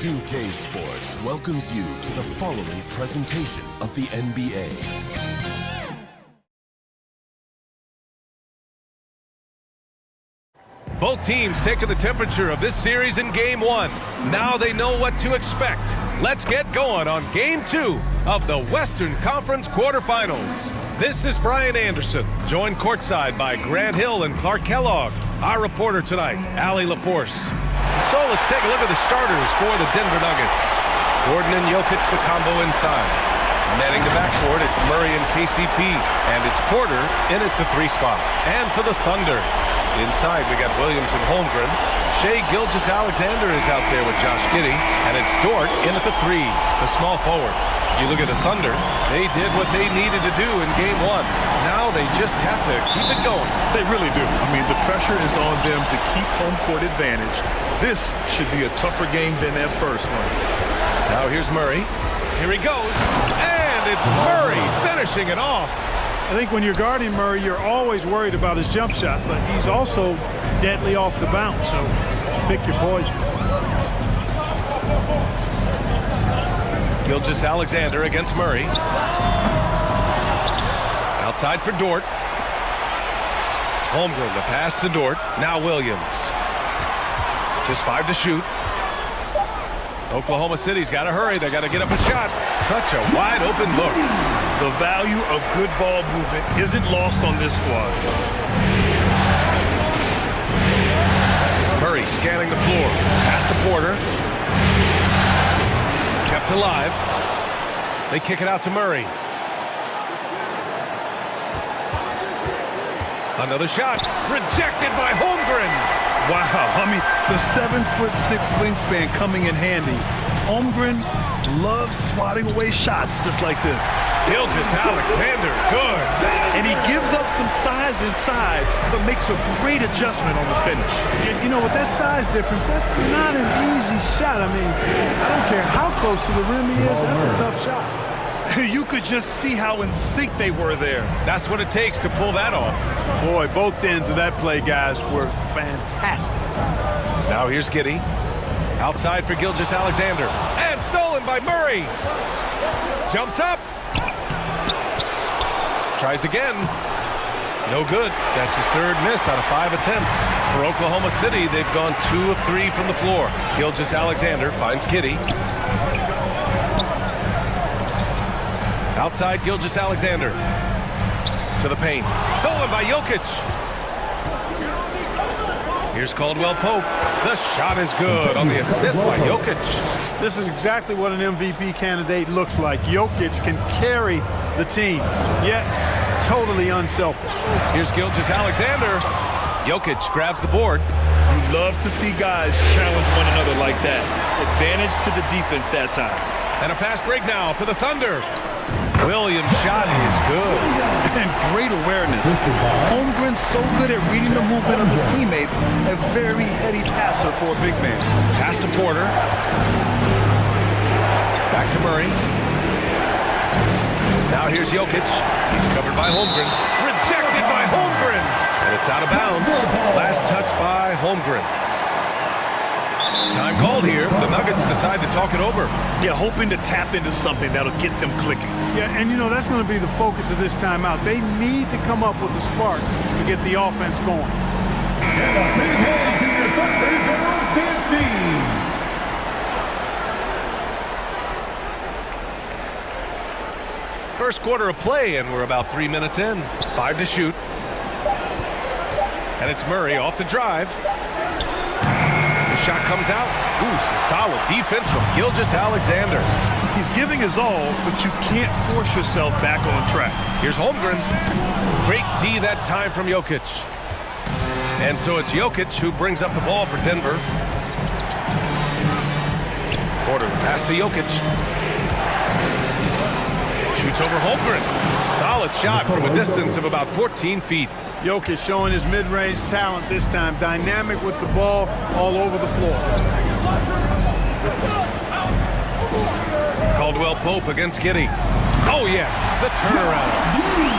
2K Sports welcomes you to the following presentation of the NBA. Both teams taking the temperature of this series in Game 1. Now they know what to expect. Let's get going on Game 2 of the Western Conference quarterfinals. This is Brian Anderson, joined courtside by Grant Hill and Clark Kellogg. Our reporter tonight, Allie LaForce. So let's take a look at the starters for the Denver Nuggets. Gordon and Jokic, the combo inside. Manning the backcourt, it's Murray and KCP. And it's Porter in at the 3 spot. And for the Thunder, inside we got Williams and Holmgren. Shai Gilgeous-Alexander is out there with Josh Giddey. And it's Dort in at the 3, the small forward. You look at the Thunder, they did what they needed to do in Game 1. Now they just have to keep it going. They really do. I mean, the pressure is on them to keep home court advantage. This should be a tougher game than that first one. Now here's Murray. Here he goes. And it's Murray finishing it off. I think when you're guarding Murray, you're always worried about his jump shot, but he's also deadly off the bounce, so pick your poison. Gilgeous-Alexander against Murray. Outside for Dort. Holmgren, the pass to Dort. Now Williams. Just 5 to shoot. Oklahoma City's got to hurry. They got to get up a shot. Such a wide open look. The value of good ball movement isn't lost on this squad. Murray scanning the floor. Pass to Porter. Kept alive. They kick it out to Murray. Another shot. Rejected by Holmgren. Wow, I mean, the 7'6" wingspan coming in handy. Holmgren loves swatting away shots just like this. Gilgeous-Alexander, good. And he gives up some size inside, but makes a great adjustment on the finish. You know, with that size difference, that's not an easy shot. I mean, I don't care how close to the rim he is, that's a tough shot. You could just see how in sync they were there. That's what it takes to pull that off. Boy, both ends of that play, guys, were fantastic. Now here's Giddey. Outside for Gilgeous-Alexander. And stolen by Murray. Jumps up. Tries again. No good. That's his 3rd miss out of 5 attempts. For Oklahoma City, they've gone 2 of 3 from the floor. Gilgeous-Alexander finds Giddey. Outside Gilgeous-Alexander. To the paint. Stolen by Jokic. Here's Caldwell Pope. The shot is good on the assist by Jokic. This is exactly what an MVP candidate looks like. Jokic can carry the team, yet totally unselfish. Here's Gilgeous-Alexander. Jokic grabs the board. You love to see guys challenge one another like that. Advantage to the defense that time. And a fast break now for the Thunder. Williams' shot is good. And great awareness. Holmgren's so good at reading the movement of his teammates. A very heady passer for a big man. Pass to Porter. Back to Murray. Now here's Jokic. He's covered by Holmgren. Rejected by Holmgren. And it's out of bounds. Last touch by Holmgren. Time called here. The Nuggets decide to talk it over. Yeah, hoping to tap into something that'll get them clicking. Yeah, and you know, that's going to be the focus of this timeout. They need to come up with a spark to get the offense going. And a big hand to your Thunder Girls dance team. First quarter of play, and we're about 3 minutes in. 5 to shoot. And it's Murray off the drive. Shot comes out. Ooh, some solid defense from Gilgeous-Alexander. He's giving his all, but you can't force yourself back on track. Here's Holmgren. Great D that time from Jokic. And so it's Jokic who brings up the ball for Denver. Porter, pass to Jokic. Shoots over Holmgren. Solid shot from a distance of about 14 feet. Jokic showing his mid-range talent this time. Dynamic with the ball all over the floor. Caldwell Pope against Giddey. Oh, yes, the turnaround.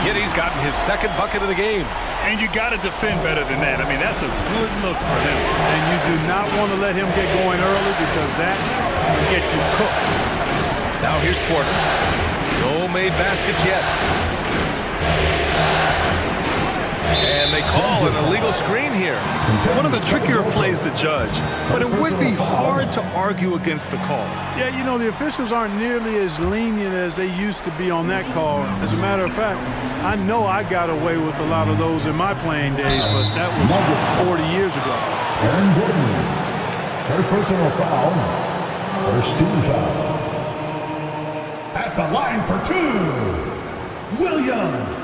Giddy's gotten his second bucket of the game. And you got to defend better than that. I mean, that's a good look for him. And you do not want to let him get going early because that will get you cooked. Now here's Porter. No made baskets yet. And they call an illegal screen here. One of the trickier plays to judge, but it would be hard to argue against the call. Yeah, you know, the officials aren't nearly as lenient as they used to be on that call. As a matter of fact, I know I got away with a lot of those in my playing days, but that was 40 years ago. Aaron Gordon. First personal foul. First team foul. At the line for two, Williams.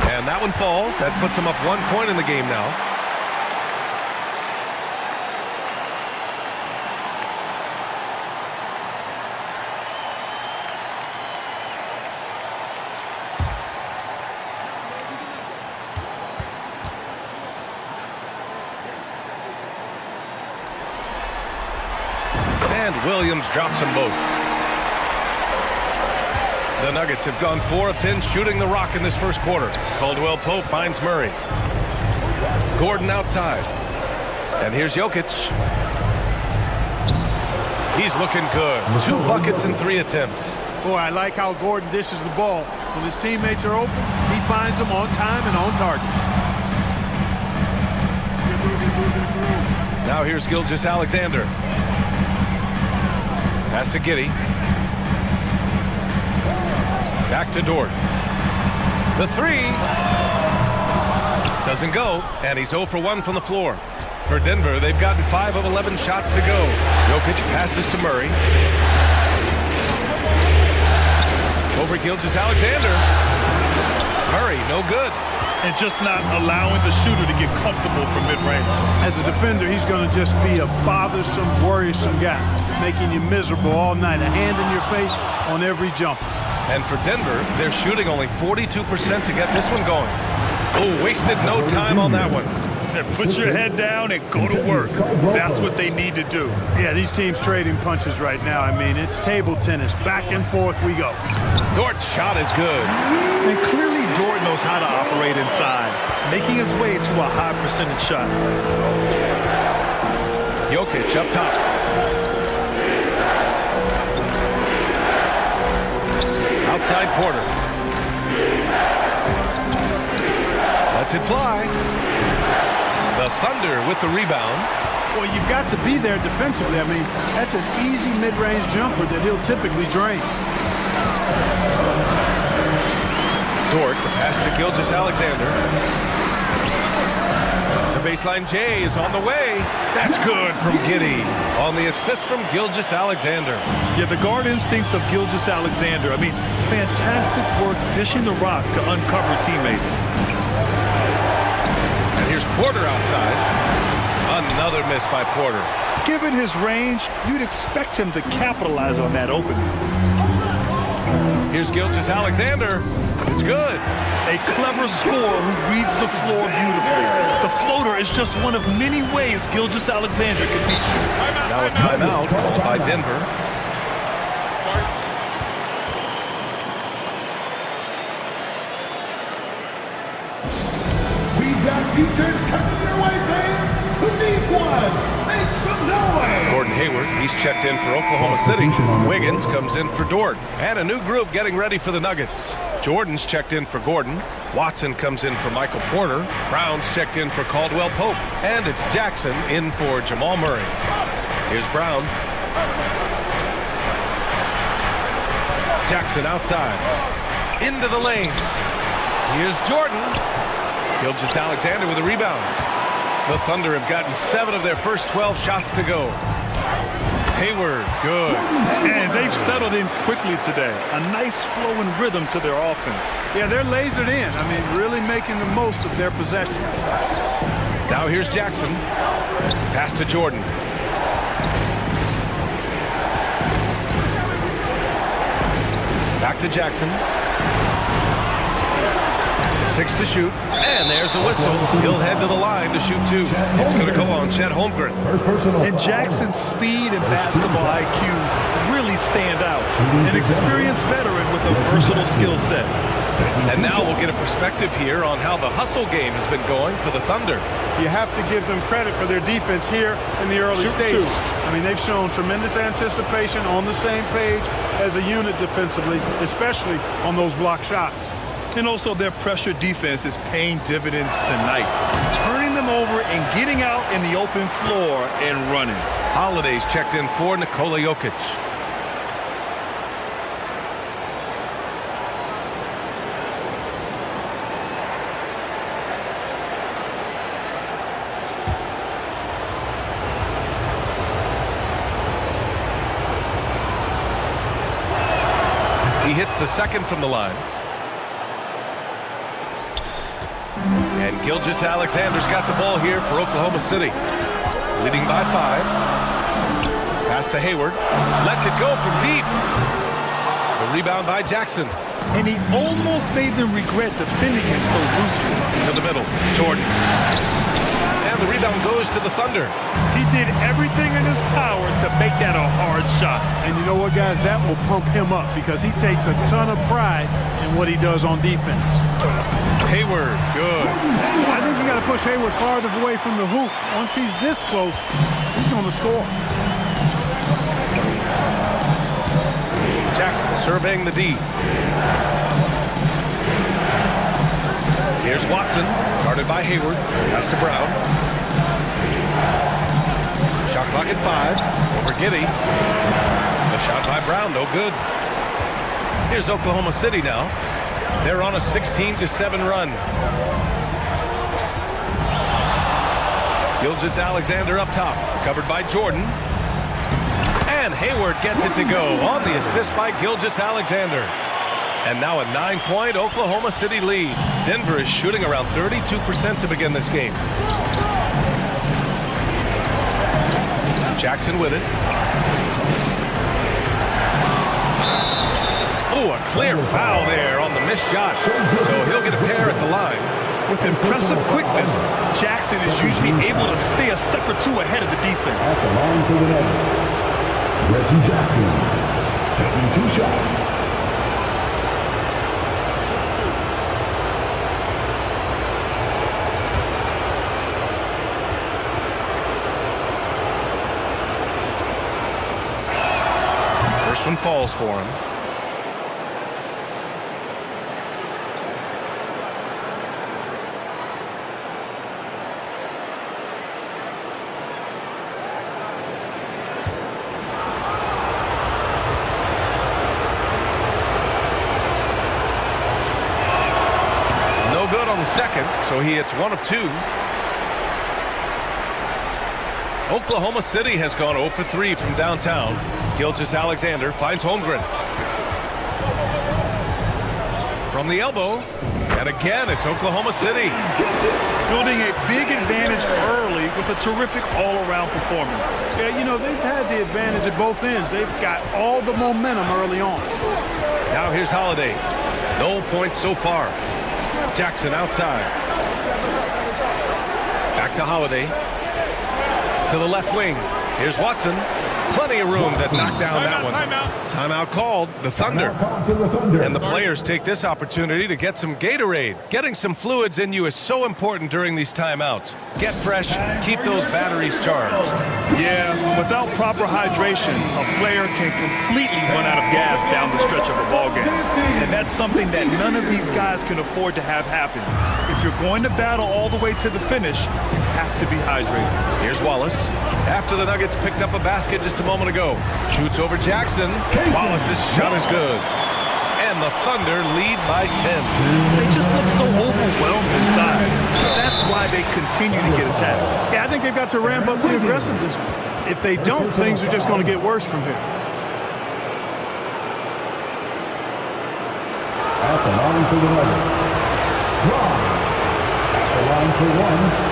And that one falls. That puts him up 1 point in the game now. And Williams drops them both. The Nuggets have gone 4 of 10 shooting the rock in this first quarter. Caldwell Pope finds Murray. Gordon outside. And here's Jokic. He's looking good. 2 buckets in 3 attempts. Boy, I like how Gordon dishes the ball. When his teammates are open, he finds them on time and on target. Now here's Gilgeous-Alexander. Pass to Giddey. Back to Dort. The 3 doesn't go, and he's 0 for 1 from the floor. For Denver, they've gotten 5 of 11 shots to go. Jokic passes to Murray. Over Gilgeous-Alexander. Murray, no good. And just not allowing the shooter to get comfortable from mid-range. As a defender, he's going to just be a bothersome, worrisome guy, making you miserable all night, a hand in your face on every jumper. And for Denver, they're shooting only 42% to get this one going. Oh, wasted no time on that one. Put your head down and go to work. That's what they need to do. Yeah, these teams trading punches right now. I mean, it's table tennis. Back and forth we go. Dort's shot is good. And clearly Dort knows how to operate inside, making his way to a high percentage shot. Jokic up top. Outside Porter. Lets it fly. The Thunder with the rebound. Well, you've got to be there defensively. I mean, that's an easy mid-range jumper that he'll typically drain. Dort, the pass to Gilgeous-Alexander. The baseline J is on the way. That's good from Giddey. On the assist from Gilgeous-Alexander. Yeah, the guard instincts of Gilgeous-Alexander. I mean, fantastic work dishing the rock to uncover teammates. And here's Porter outside. Another miss by Porter. Given his range, you'd expect him to capitalize on that opening. Here's Gilgeous-Alexander. It's good. A clever scorer who reads the floor beautifully. The floater is just one of many ways Gilgeous-Alexander can beat you. Now a timeout called by Denver. We've got futures coming your way, fans. Who needs one? Make some noise. Gordon Hayward, he's checked in for Oklahoma City. Wiggins comes in for Dort. And a new group getting ready for the Nuggets. Jordan's checked in for Gordon. Watson comes in for Michael Porter. Brown's checked in for Caldwell Pope. And it's Jackson in for Jamal Murray. Here's Brown. Jackson outside. Into the lane. Here's Jordan. Gilgeous-Alexander with a rebound. The Thunder have gotten 7 of their first 12 shots to go. Hayward, good. And they've settled in quickly today. A nice flow and rhythm to their offense. Yeah, they're lasered in. I mean, really making the most of their possession. Now here's Jackson. Pass to Jordan. Back to Jackson. 6 to shoot. And there's a whistle. He'll head to the line to shoot 2. It's going to go on Chet Holmgren. And Jackson's speed and basketball IQ really stand out. An experienced veteran with a versatile skill set. And now we'll get a perspective here on how the hustle game has been going for the Thunder. You have to give them credit for their defense here in the early stages. I mean, they've shown tremendous anticipation, on the same page as a unit defensively, especially on those block shots. And also their pressure defense is paying dividends tonight. Turning them over and getting out in the open floor and running. Holiday's checked in for Nikola Jokic. He hits the second from the line. And Gilgeous-Alexander's got the ball here for Oklahoma City. Leading by 5. Pass to Hayward. Lets it go from deep. The rebound by Jackson. And he almost made them regret defending him so loosely. To the middle. Jordan. And the rebound goes to the Thunder. He did everything in his power to make that a hard shot. And you know what, guys? That will pump him up because he takes a ton of pride in what he does on defense. Hayward, good. I think you got to push Hayward farther away from the hoop. Once he's this close, he's going to score. Jackson surveying the D. Here's Watson, guarded by Hayward. Pass to Brown. Shot clock at 5. Over Giddey. The shot by Brown, no good. Here's Oklahoma City now. They're on a 16-7 run. Gilgeous-Alexander up top, covered by Jordan. And Hayward gets it to go on the assist by Gilgeous-Alexander. And now a 9-point Oklahoma City lead. Denver is shooting around 32% to begin this game. Jackson with it. Oh, a clear foul there on the missed shot. So he'll get a pair at the line. With impressive quickness, Jackson is usually able to stay a step or two ahead of the defense. At the line for the Nuggets, Reggie Jackson, taking 2 shots. First one falls for him. Second, so he hits 1 of 2. Oklahoma City has gone 0 for 3 from downtown. Gilgeous-Alexander finds Holmgren. From the elbow, and again it's Oklahoma City. Building a big advantage early with a terrific all-around performance. Yeah, you know, they've had the advantage at both ends. They've got all the momentum early on. Now here's Holiday. No points so far. Jackson outside. Back to Holiday. To the left wing. Here's Watson. Plenty of room to knock down that one. Timeout called. The Thunder. And the players take this opportunity to get some Gatorade. Getting some fluids in you is so important during these timeouts. Get fresh. Keep those batteries charged. Yeah, without proper hydration, a player can completely run out of gas down the stretch of a ballgame. And that's something that none of these guys can afford to have happen. If you're going to battle all the way to the finish, you have to be hydrated. Here's Wallace. After the Nuggets picked up a basket just a moment ago. Shoots over Jackson. Wallace's shot is good. And the Thunder lead by 10. They just look so overwhelmed inside. That's why they continue to get attacked. Yeah, I think they've got to ramp up the aggressiveness. If they don't, things are just going to get worse from here. At the line for the Nuggets, Ron. At the line for 1.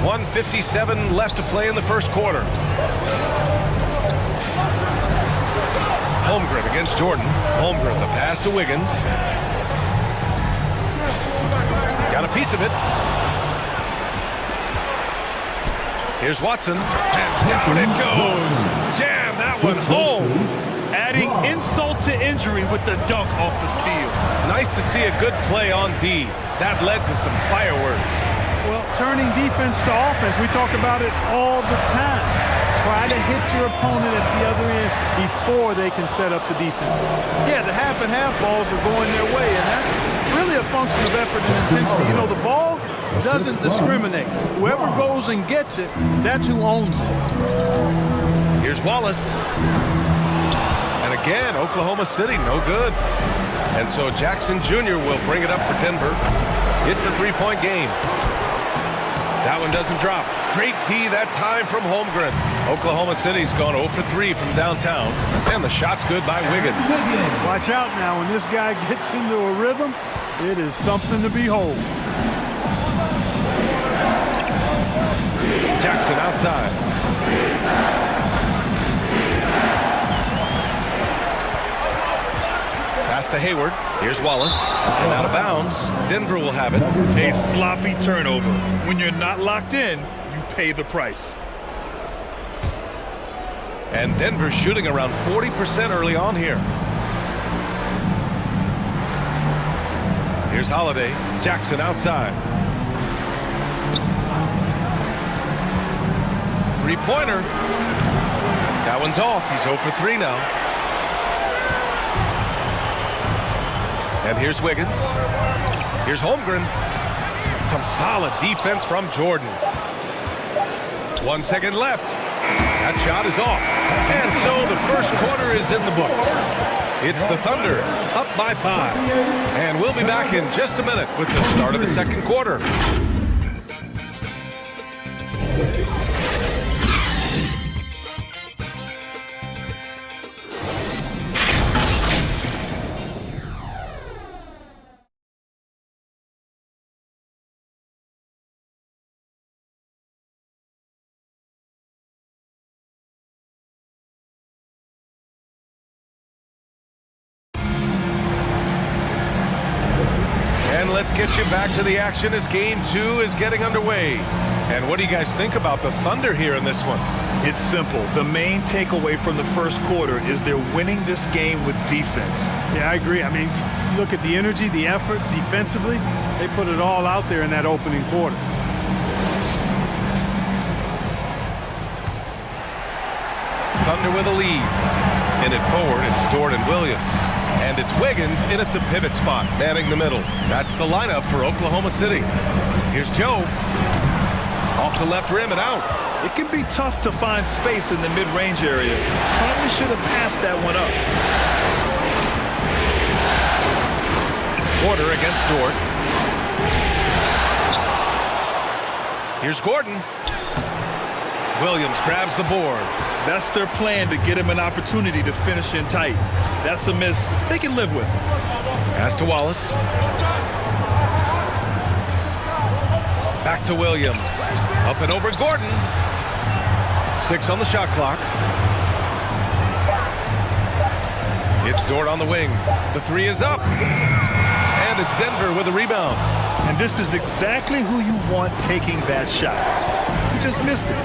1:57 left to play in the first quarter. Holmgren against Jordan. Holmgren, the pass to Wiggins. Got a piece of it. Here's Watson. And down it goes. Jam that one home. Adding insult to injury with the dunk off the steal. Nice to see a good play on D. That led to some fireworks. Well, turning defense to offense, we talk about it all the time. Try to hit your opponent at the other end before they can set up the defense. Yeah, the half-and-half balls are going their way, and that's really a function of effort and intensity. You know, the ball doesn't discriminate. Whoever goes and gets it, that's who owns it. Here's Wallace. And again, Oklahoma City, no good. And so Jackson Jr. will bring it up for Denver. It's a three-point game. That one doesn't drop. Great D that time from Holmgren. Oklahoma City's gone 0 for 3 from downtown. And the shot's good by Wiggins. Watch out now. When this guy gets into a rhythm, it is something to behold. Jackson outside. Pass to Hayward. Here's Wallace. And out of bounds. Denver will have it. A sloppy turnover. When you're not locked in, you pay the price. And Denver shooting around 40% early on here. Here's Holiday. Jackson outside. Three-pointer. That one's off. He's 0 for 3 now. And here's Wiggins. Here's Holmgren. Some solid defense from Jordan. 1 second left. That shot is off. And so the first quarter is in the books. It's the Thunder up by 5. And we'll be back in just a minute with the start of the second quarter. And let's get you back to the action as Game 2 is getting underway. And what do you guys think about the Thunder here in this one? It's simple. The main takeaway from the first quarter is they're winning this game with defense. Yeah, I agree. I mean, look at the energy, the effort defensively. They put it all out there in that opening quarter. Thunder with a lead. In it forward, it's Jordan Williams. And it's Wiggins in at the pivot spot, manning the middle. That's the lineup for Oklahoma City. Here's Joe. Off the left rim and out. It can be tough to find space in the mid-range area. Probably should have passed that one up. Porter against Dort. Here's Gordon. Williams grabs the board. That's their plan, to get him an opportunity to finish in tight. That's a miss they can live with. Pass to Wallace. Back to Williams. Up and over Gordon. 6 on the shot clock. It's Dort on the wing. The 3 is up. And it's Denver with a rebound. And this is exactly who you want taking that shot. You just missed it.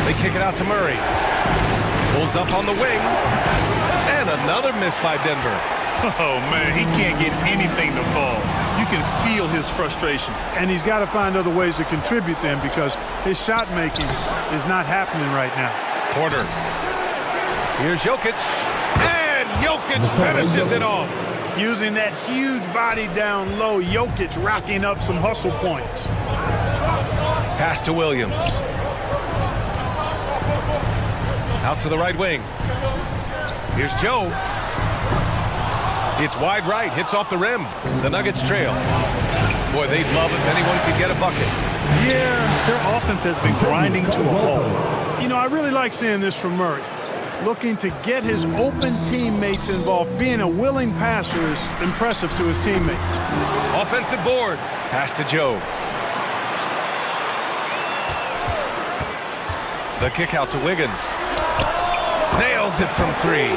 They kick it out to Murray. Pulls up on the wing. And another miss by Denver. Oh, man, he can't get anything to fall. You can feel his frustration. And he's got to find other ways to contribute then, because his shot making is not happening right now. Porter. Here's Jokic. And Jokic finishes it off. Using that huge body down low, Jokic racking up some hustle points. Pass to Williams. Out to the right wing. Here's Joe. It's wide right, hits off the rim. The Nuggets trail. Boy, they'd love if anyone could get a bucket. Yeah, their offense has been grinding to a halt. You know, I really like seeing this from Murray. looking to get his open teammates involved. Being a willing passer is impressive to his teammates. Offensive board. Pass to Joe. The kick out to Wiggins. Nails it from 3.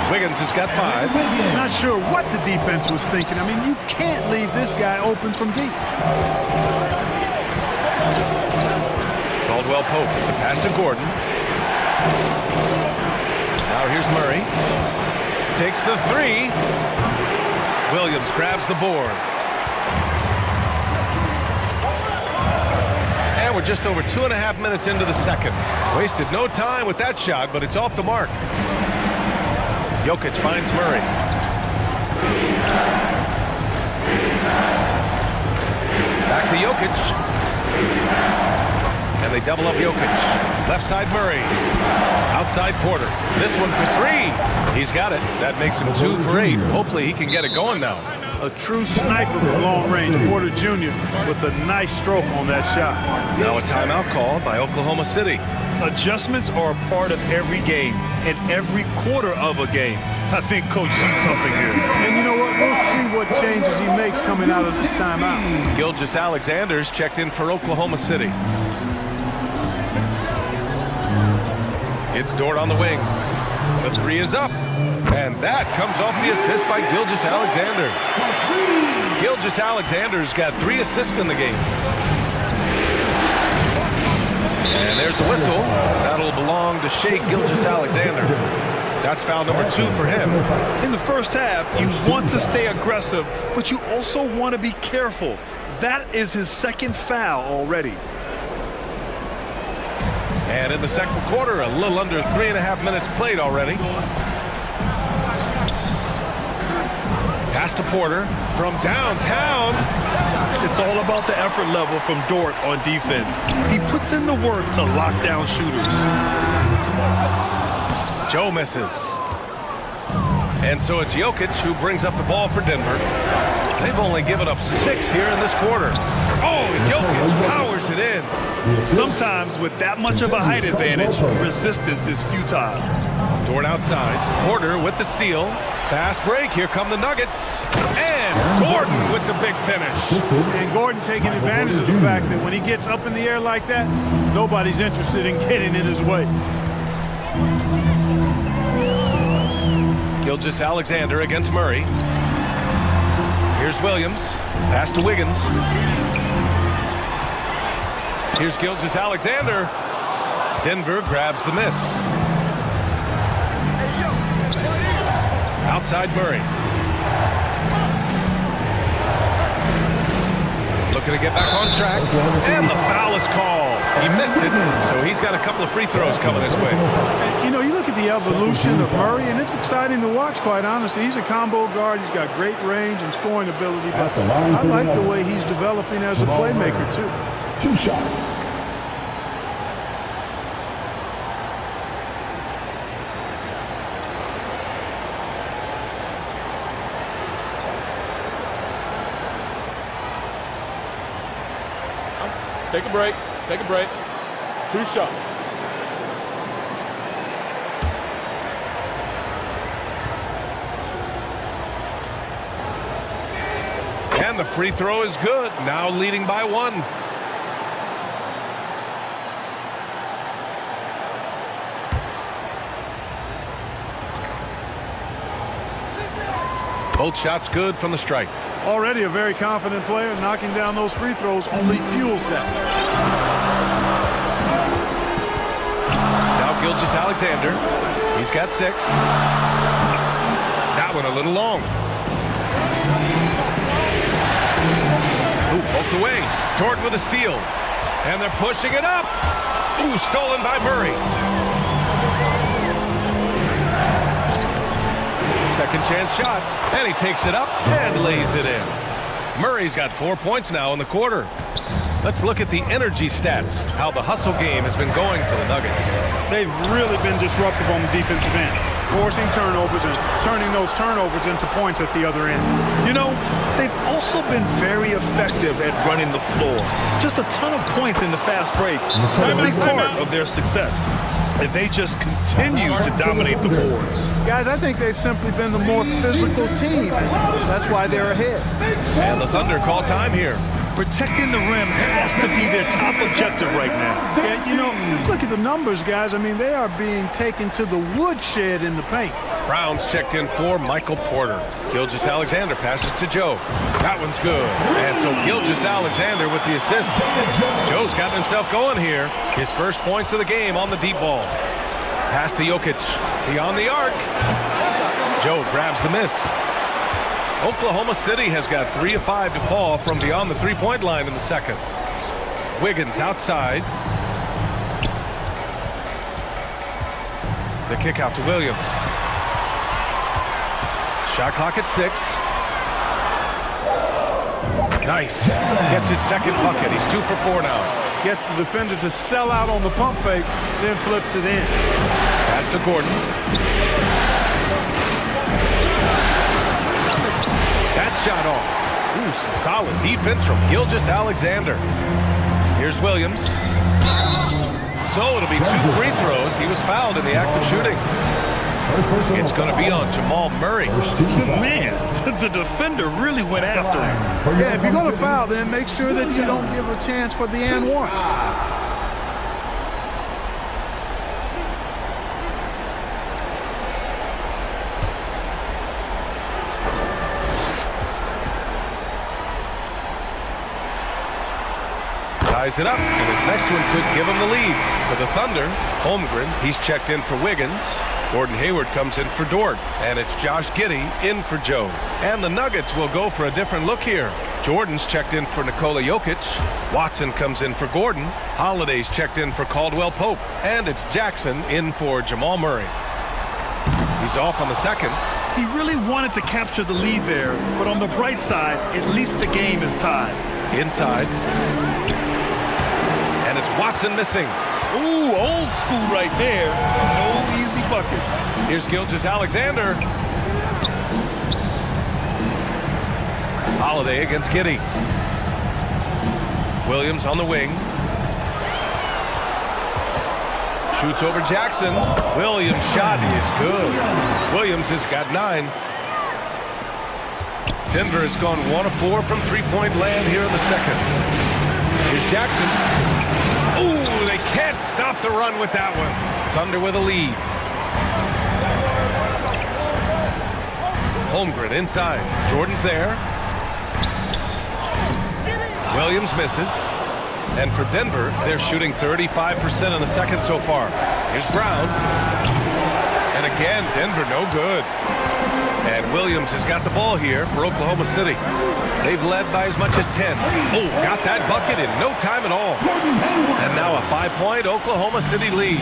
Wiggins has got 5. Not sure what the defense was thinking. I mean, you can't leave this guy open from deep. Caldwell Pope. The pass to Gordon. Now here's Murray. Takes the 3. Williams grabs the board. And we're just over 2.5 minutes into the second. Wasted no time with that shot, but it's off the mark. Jokic finds Murray. Back to Jokic. And they double up Jokic. Left side Murray. Outside Porter. This one for 3. He's got it. That makes him 2 for 8. Hopefully he can get it going now. A true sniper from long range, Porter Jr. with a nice stroke on that shot. Now a timeout called by Oklahoma City. Adjustments are a part of every game and every quarter of a game. I think Coach sees something here. And you know what? We'll see what changes he makes coming out of this timeout. Gilgeous-Alexander's checked in for Oklahoma City. It's Dort on the wing. The 3 is up. And that comes off the assist by Gilgeous-Alexander. Gilgeous-Alexander's got 3 assists in the game. And there's a whistle. That'll belong to Shai Gilgeous-Alexander. That's foul number 2 for him. In the first half, you want to stay aggressive, but you also want to be careful. That is his 2nd foul already. And in the second quarter, a little under 3.5 minutes played already. Pass to Porter from downtown. It's all about the effort level from Dort on defense. He puts in the work to lock down shooters. Joe misses. And so it's Jokic who brings up the ball for Denver. They've only given up 6 here in this quarter. Oh, Jokic powers it in. Sometimes with that much of a height advantage, resistance is futile. Dort outside. Porter with the steal. Fast break. Here come the Nuggets. And Gordon with the big finish. And Gordon taking advantage of the fact that when he gets up in the air like that, nobody's interested in getting in his way. Gilgeous-Alexander against Murray. Here's Williams. Pass to Wiggins. Here's Gilgeous-Alexander. Denver grabs the miss. Outside Murray. Looking to get back on track. And the foul is called. He missed it, so he's got a couple of free throws coming his way. You know, you look at the evolution of Murray, and it's exciting to watch, quite honestly. He's a combo guard. He's got great range and scoring ability, but I like the way he's developing as a playmaker, too. 2 shots. Take a break. Take a break. 2 shots. And the free throw is good. Now leading by 1. Both shots good from the strike. Already a very confident player. Knocking down those free throws only fuels that. Now Gilgeous-Alexander. He's got 6. That one a little long. Ooh, poked away. Dort with a steal. And they're pushing it up. Ooh, stolen by Murray. Second chance shot. And he takes it up and lays it in. Murray's got 4 points now in the quarter. Let's look at the energy stats, how the hustle game has been going for the Nuggets. They've really been disruptive on the defensive end, forcing turnovers and turning those turnovers into points at the other end. You know, they've also been very effective at running the floor. Just a ton of points in the fast break. A big part of their success. if they just continue to dominate the boards. Guys, I think they've simply been the more physical team, and that's why they're ahead. And the Thunder call time here. Protecting the rim has to be their top objective right now. Yeah, you know, just look at the numbers, guys. I mean, they are being taken to the woodshed in the paint. Browns checked in for Michael Porter. Gilgeous-Alexander passes to Joe. That one's good. And so Gilgeous-Alexander with the assist. Joe's gotten himself going here. His first points of the game on the deep ball. Pass to Jokic. Beyond the arc. Joe grabs the miss. Oklahoma City has got 3 of 5 to fall from beyond the three-point line in the second. Wiggins outside. The kick out to Williams. Shot clock at 6. Nice. Gets his second bucket. He's 2 for 4 now. Gets the defender to sell out on the pump fake, then flips it in. Pass to Gordon. That shot off. Ooh, some solid defense from Gilgeous-Alexander. Here's Williams. So it'll be 2 free throws. He was fouled in the act of shooting. It's going to be on Jamal Murray. Man, the defender really went after him. Yeah, if you're going to foul, then make sure that you don't give a chance for the and one. Ties it up, and his next one could give him the lead. For the Thunder, Holmgren, he's checked in for Wiggins. Gordon Hayward comes in for Dort, and it's Josh Giddey in for Joe. And the Nuggets will go for a different look here. Jordan's checked in for Nikola Jokic. Watson comes in for Gordon. Holiday's checked in for Caldwell Pope. And it's Jackson in for Jamal Murray. He's off on the second. He really wanted to capture the lead there, but on the bright side, at least the game is tied. Inside. And it's Watson missing. Ooh, old school right there. No easy buckets. Here's Gilgeous-Alexander. Holiday against Giddey. Williams on the wing. Shoots over Jackson. Williams' shot is good. Williams has got 9. Denver has gone 1 of 4 from three-point land here in the second. Here's Jackson. Ooh, they can't stop the run with that one. Thunder with a lead. Holmgren inside. Jordan's there. Williams misses. And for Denver, they're shooting 35% in the second so far. Here's Brown. And again, Denver no good. And Williams has got the ball here for Oklahoma City. They've led by as much as 10. Oh, got that bucket in no time at all. And now a 5-point Oklahoma City lead.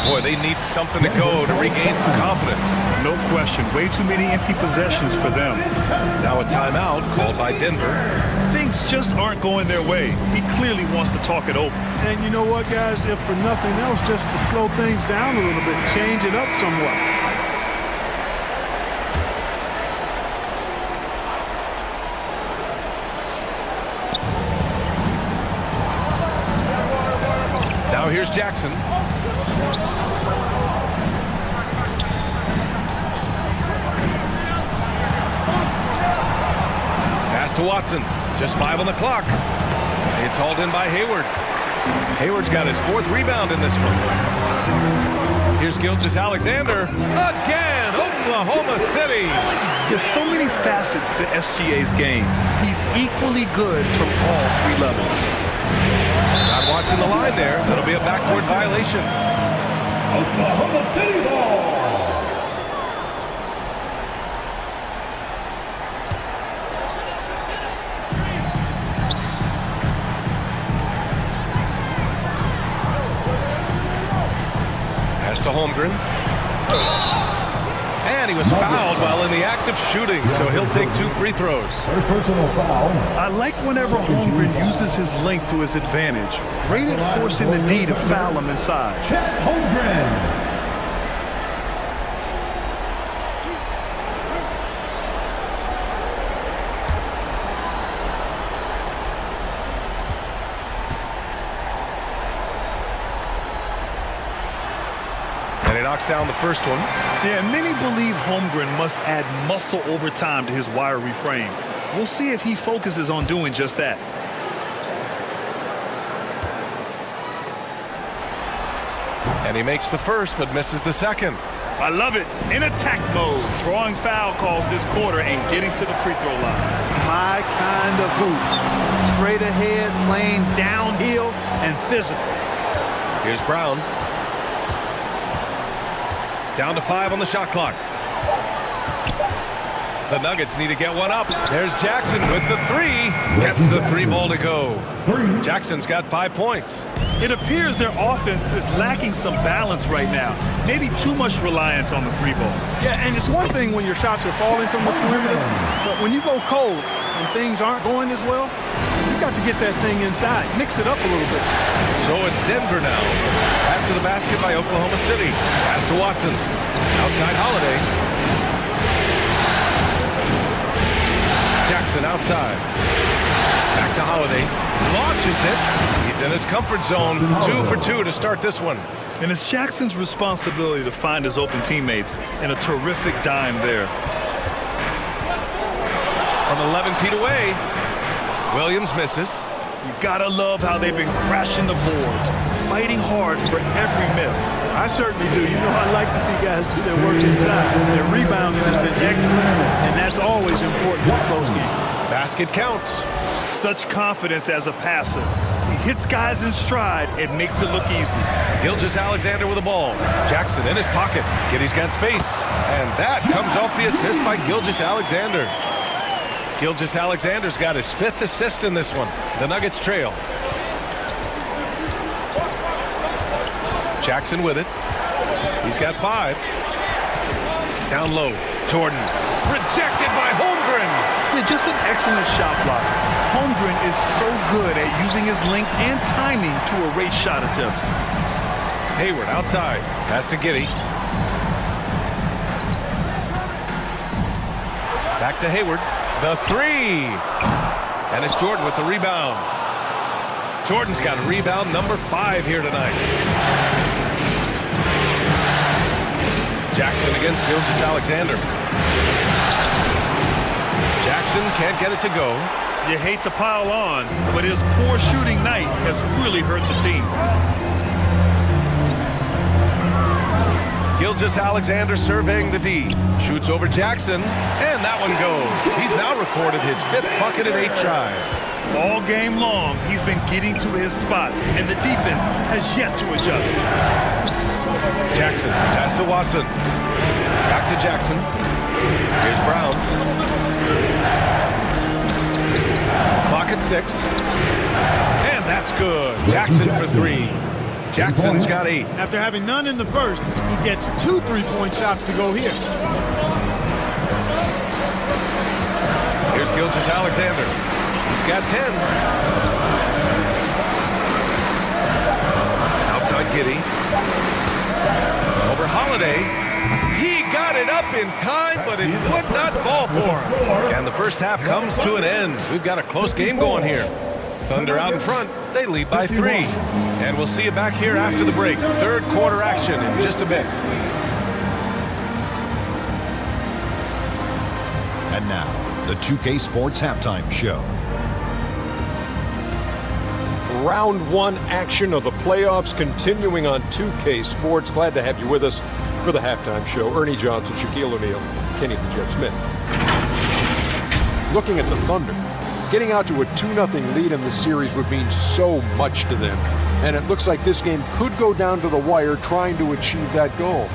Boy, they need something to go to regain some confidence. No question. Way too many empty possessions for them. Now a timeout called by Denver. Things just aren't going their way. He clearly wants to talk it over. And you know what, guys? If for nothing else, just to slow things down a little bit, change it up somewhat. Now here's Jackson. Pass to Watson. Just 5 on the clock. It's hauled in by Hayward. Hayward's got his 4th rebound in this one. Here's Gilgeous-Alexander. Again, Oklahoma City. There's so many facets to SGA's game. He's equally good from all 3 levels. Not watching the line there. That'll be a backcourt violation. Oklahoma City ball. Pass to Holmgren. And he was fouled while in the act of shooting, so he'll take 2 free throws. First personal foul. I like whenever Holmgren uses his length to his advantage. Great at forcing the D to foul him inside. Chet Holmgren. knocks down the first one. Yeah, many believe Holmgren must add muscle over time to his wiry frame. We'll see if he focuses on doing just that. And he makes the first, but misses the second. I love it. In attack mode, drawing foul calls this quarter and getting to the free throw line. My kind of hoops. Straight ahead, playing downhill, and physical. Here's Brown. Down to 5 on the shot clock. The Nuggets need to get one up. There's Jackson with the 3. Gets the 3 ball to go. Jackson's got 5 points. It appears their offense is lacking some balance right now. Maybe too much reliance on the 3 ball. Yeah, and it's one thing when your shots are falling from the perimeter, but when you go cold and things aren't going as well, you got to get that thing inside. Mix it up a little bit. So it's Denver now. After the basket by Oklahoma City. Pass to Watson. Outside Holiday. Jackson outside. Back to Holiday. Launches it. He's in his comfort zone. 2 for 2 to start this one. And it's Jackson's responsibility to find his open teammates, and a terrific dime there. From 11 feet away, Williams misses. You gotta love how they've been crashing the boards, fighting hard for every miss. I certainly do. You know, I like to see guys do their work inside. Their rebounding has been excellent, and that's always important in a close game. Basket counts. Such confidence as a passer. He hits guys in stride and makes it look easy. Gilgeous-Alexander with the ball. Jackson in his pocket. Giddy's got space. And that comes off the assist by Gilgeous-Alexander. Gilgeous-Alexander's got his 5th assist in this one. The Nuggets trail. Jackson with it. He's got 5. Down low. Jordan. Rejected by Holmgren. Yeah, just an excellent shot block. Holmgren is so good at using his length and timing to erase shot attempts. Hayward outside. Pass to Giddey. Back to Hayward. The 3. And it's Jordan with the rebound. Jordan's got rebound number 5 here tonight. Jackson against Gilgeous-Alexander. Jackson can't get it to go. You hate to pile on, but his poor shooting night has really hurt the team. Gilgeous-Alexander surveying the D. Shoots over Jackson, and that one goes. He's now recorded his 5th bucket in 8 tries. All game long, he's been getting to his spots, and the defense has yet to adjust. Jackson, pass to Watson. Back to Jackson. Here's Brown. Clock at 6. And that's good. Jackson for 3. Jackson's got 8. After having none in the first, he gets 2 3-point shots to go here. Here's Gilgeous-Alexander. He's got 10. Outside Giddey. Over Holiday. He got it up in time, but it would not fall for him. And the first half comes to an end. We've got a close game going here. Thunder out in front. They lead by 3. And we'll see you back here after the break. 3rd quarter action in just a bit. And now, the 2K Sports Halftime Show. Round 1 action of the playoffs continuing on 2K Sports. Glad to have you with us for the halftime show. Ernie Johnson, Shaquille O'Neal, Kenny the Jet Smith. Looking at the Thunder, getting out to a 2-0 lead in the series would mean so much to them. And it looks like this game could go down to the wire trying to achieve that goal.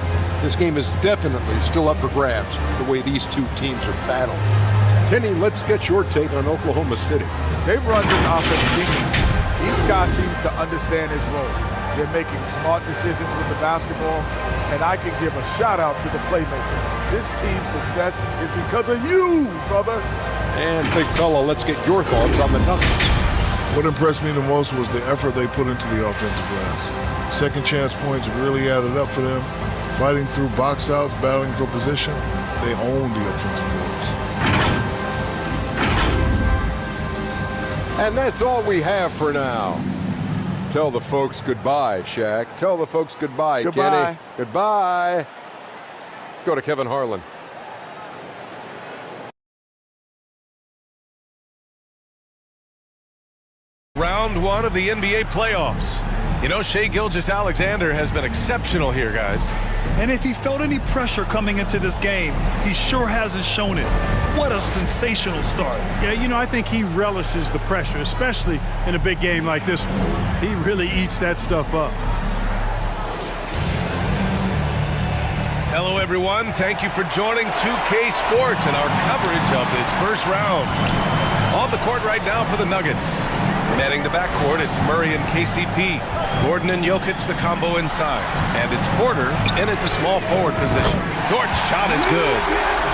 This game is definitely still up for grabs, the way these two teams are battling. Kenny, let's get your take on Oklahoma City. They've run this offense genius. Each guy seems to understand his role. They're making smart decisions with the basketball, and I can give a shout out to the playmaker. This team's success is because of you, brother. And big fella, let's get your thoughts on the Nuggets. What impressed me the most was the effort they put into the offensive glass. Second chance points really added up for them. Fighting through box outs, battling for position, they own the offensive boards. And that's all we have for now. Tell the folks goodbye, Shaq. Tell the folks goodbye, Goodbye. Kenny. Goodbye. Go to Kevin Harlan. Round one of the NBA playoffs. You know, Shai Gilgeous-Alexander has been exceptional here, guys. And if he felt any pressure coming into this game, he sure hasn't shown it. What a sensational start. Yeah, you know, I think he relishes the pressure, especially in a big game like this one. He really eats that stuff up. Hello, everyone. Thank you for joining 2K Sports and our coverage of this first round. On the court right now for the Nuggets. Manning the backcourt, it's Murray and KCP. Gordon and Jokic, the combo inside. And it's Porter in at the small forward position. Dort's shot is good.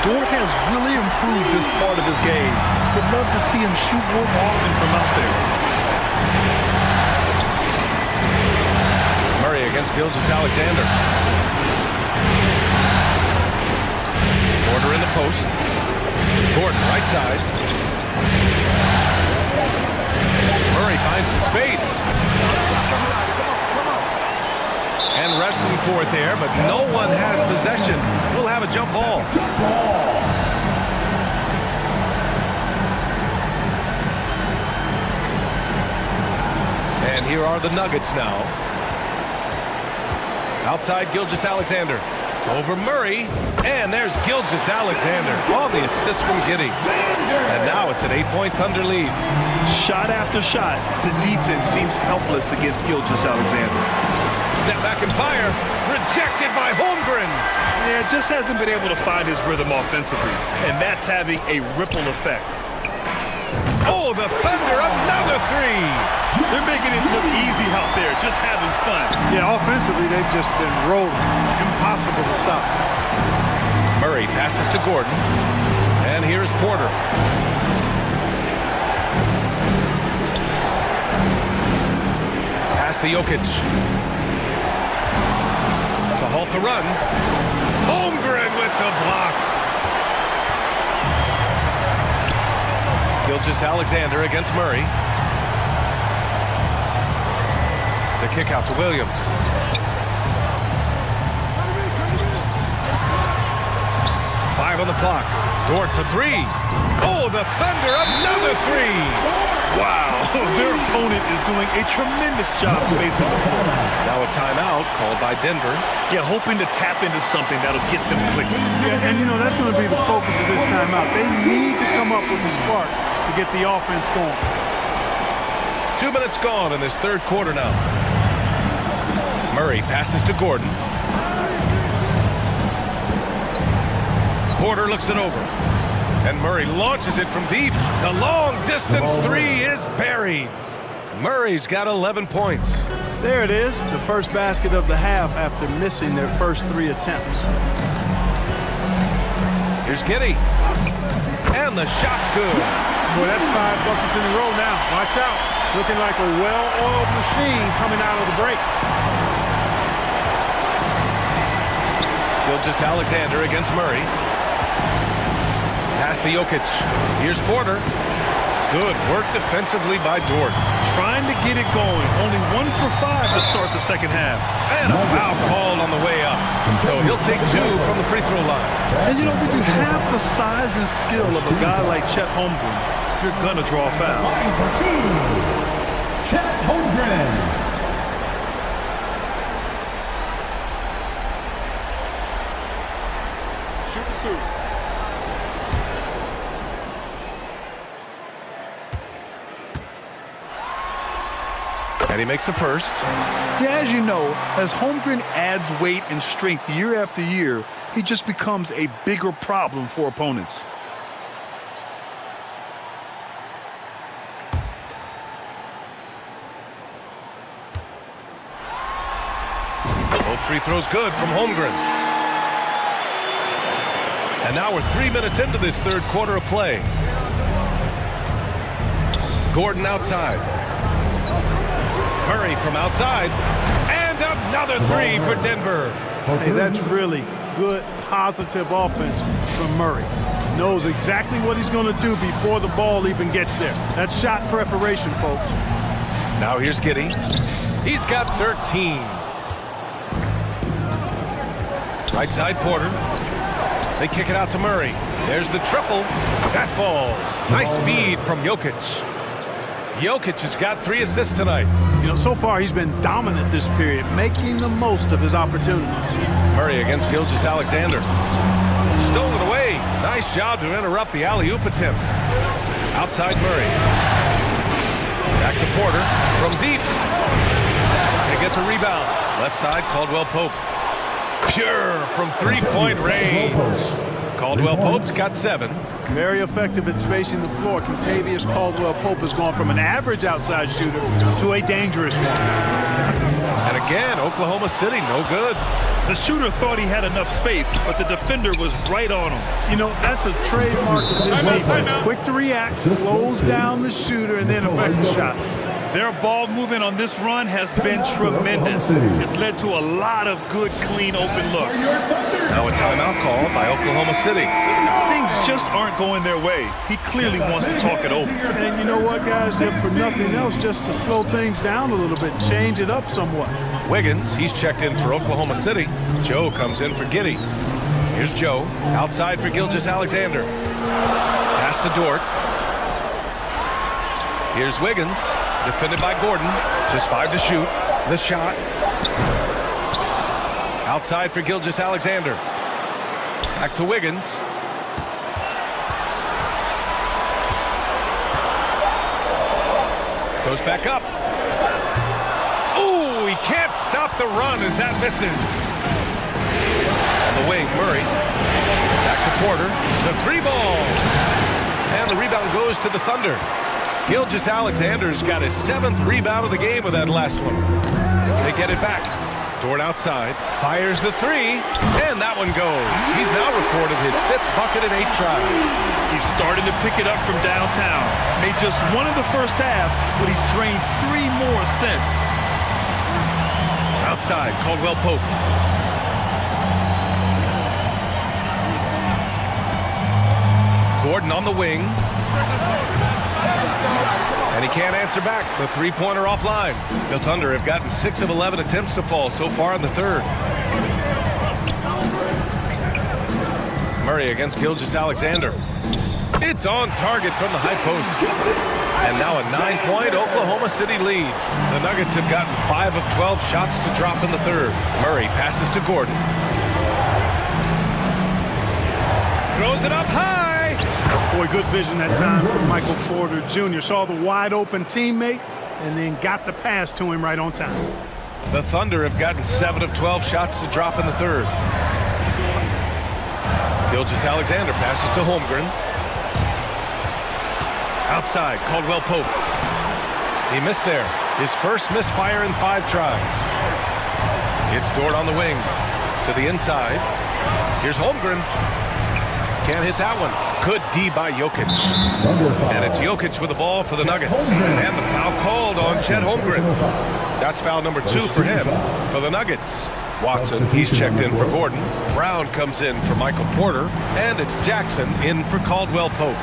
Dort has really improved this part of his game. Would love to see him shoot more often from out there. Murray against Gilgeous-Alexander. Porter in the post. Gordon right side. Murray finds some space. And wrestling for it there, but no one has possession. We'll have a jump ball. And here are the Nuggets now. Outside Gilgeous-Alexander. Over Murray. And there's Gilgeous-Alexander on the assist from Giddey. And now it's an 8-point Thunder lead. Shot after shot, the defense seems helpless against Gilgeous-Alexander. Step back and fire. Rejected by Holmgren. Yeah, just hasn't been able to find his rhythm offensively. And that's having a ripple effect. Oh, the Thunder, another three. They're making it look easy out there, just having fun. Yeah, offensively, they've just been rolling. Impossible to stop. Murray passes to Gordon. And here's Porter. Pass to Jokic. To halt the run. Holmgren with the block. Gilgeous-Alexander against Murray. The kick out to Williams. Five on the clock. Dort for three. Oh, the Thunder, another three. Wow, their opponent is doing a tremendous job spacing the floor. Now a timeout called by Denver. Yeah, hoping to tap into something that'll get them clicking. Yeah, and you know, that's going to be the focus of this timeout. They need to come up with a spark to get the offense going. 2 minutes gone in this third quarter now. Murray passes to Gordon. Porter looks it over. And Murray launches it from deep. The long distance three is buried. Murray's got 11 points. There it is, the first basket of the half after missing their first three attempts. Here's Giddey. And the shot's good. Boy, that's 5 buckets in a row now. Watch out. Looking like a well-oiled machine coming out of the break. Gilgeous-Alexander against Murray. Pass to Jokic. Here's Porter. Good work defensively by Dort. Trying to get it going. Only 1 for 5 to start the second half. And a foul called on the way up. So he'll take 2 from the free throw line. And you know, when you have the size and skill of a guy like Chet Holmgren, you're going to draw fouls. Chet Holmgren. Shooting 2. And he makes the first. Yeah, as you know, as Holmgren adds weight and strength year after year, he just becomes a bigger problem for opponents. Both free throws good from Holmgren. And now we're 3 minutes into this third quarter of play. Gordon outside. Murray from outside. And another three for Denver. Hey, that's really good, positive offense from Murray. Knows exactly what he's going to do before the ball even gets there. That's shot preparation, folks. Now here's Giddey. He's got 13. Right side, Porter. They kick it out to Murray. There's the triple. That falls. Nice feed from Jokic. Jokic has got 3 assists tonight. You know, so far he's been dominant this period, making the most of his opportunities. Murray against Gilgeous-Alexander. Stolen away. Nice job to interrupt the alley-oop attempt. Outside Murray. Back to Porter from deep. They get the rebound. Left side, Caldwell Pope. Pure from three-point range. Caldwell Pope's got 7. Very effective at spacing the floor. Contavious Caldwell Pope has gone from an average outside shooter to a dangerous one. And again, Oklahoma City, no good. The shooter thought he had enough space, but the defender was right on him. You know, that's a trademark of his defense. Quick to react, slows down the shooter, and then affect the shot. Their ball movement on this run has been tremendous. It's led to a lot of good, clean, open looks. Now a timeout call by Oklahoma City. Things just aren't going their way. He clearly wants to talk it over. And you know what, guys? If for nothing else, just to slow things down a little bit, change it up somewhat. Wiggins, he's checked in for Oklahoma City. Joe comes in for Giddey. Here's Joe, outside for Gilgeous-Alexander. Pass to Dort. Here's Wiggins, defended by Gordon. Just 5 to shoot. The shot. Outside for Gilgeous-Alexander. Back to Wiggins. Goes back up. Ooh, he can't stop the run as that misses. On the wing, Murray. Back to Porter. The 3-ball. And the rebound goes to the Thunder. Gilgeous-Alexander's got his 7th rebound of the game with that last one. They get it back. Dort outside, fires the 3, and that one goes. He's now recorded his 5th bucket in 8 tries. He's starting to pick it up from downtown. Made just 1 in the first half, but he's drained 3 more since. Outside, Caldwell Pope. Gordon on the wing. And he can't answer back. The 3-pointer offline. The Thunder have gotten 6 of 11 attempts to fall so far in the 3rd. Murray against Gilgeous-Alexander. It's on target from the high post. And now a 9-point Oklahoma City lead. The Nuggets have gotten 5 of 12 shots to drop in the 3rd. Murray passes to Gordon. Throws it up high. Boy, good vision that time from Michael Porter Jr. Saw the wide open teammate and then got the pass to him right on time. The Thunder have gotten 7 of 12 shots to drop in the 3rd. Gilgeous-Alexander passes to Holmgren. Outside, Caldwell Pope. He missed there. His first misfire in 5 tries. It's Dort on the wing. To the inside. Here's Holmgren. Can't hit that one. Good D by Jokic. And it's Jokic with the ball for the Nuggets. And the foul called on Chet Holmgren. That's foul number 2 for him for the Nuggets. Watson, he's checked in for Gordon. Brown comes in for Michael Porter. And it's Jackson in for Caldwell Pope.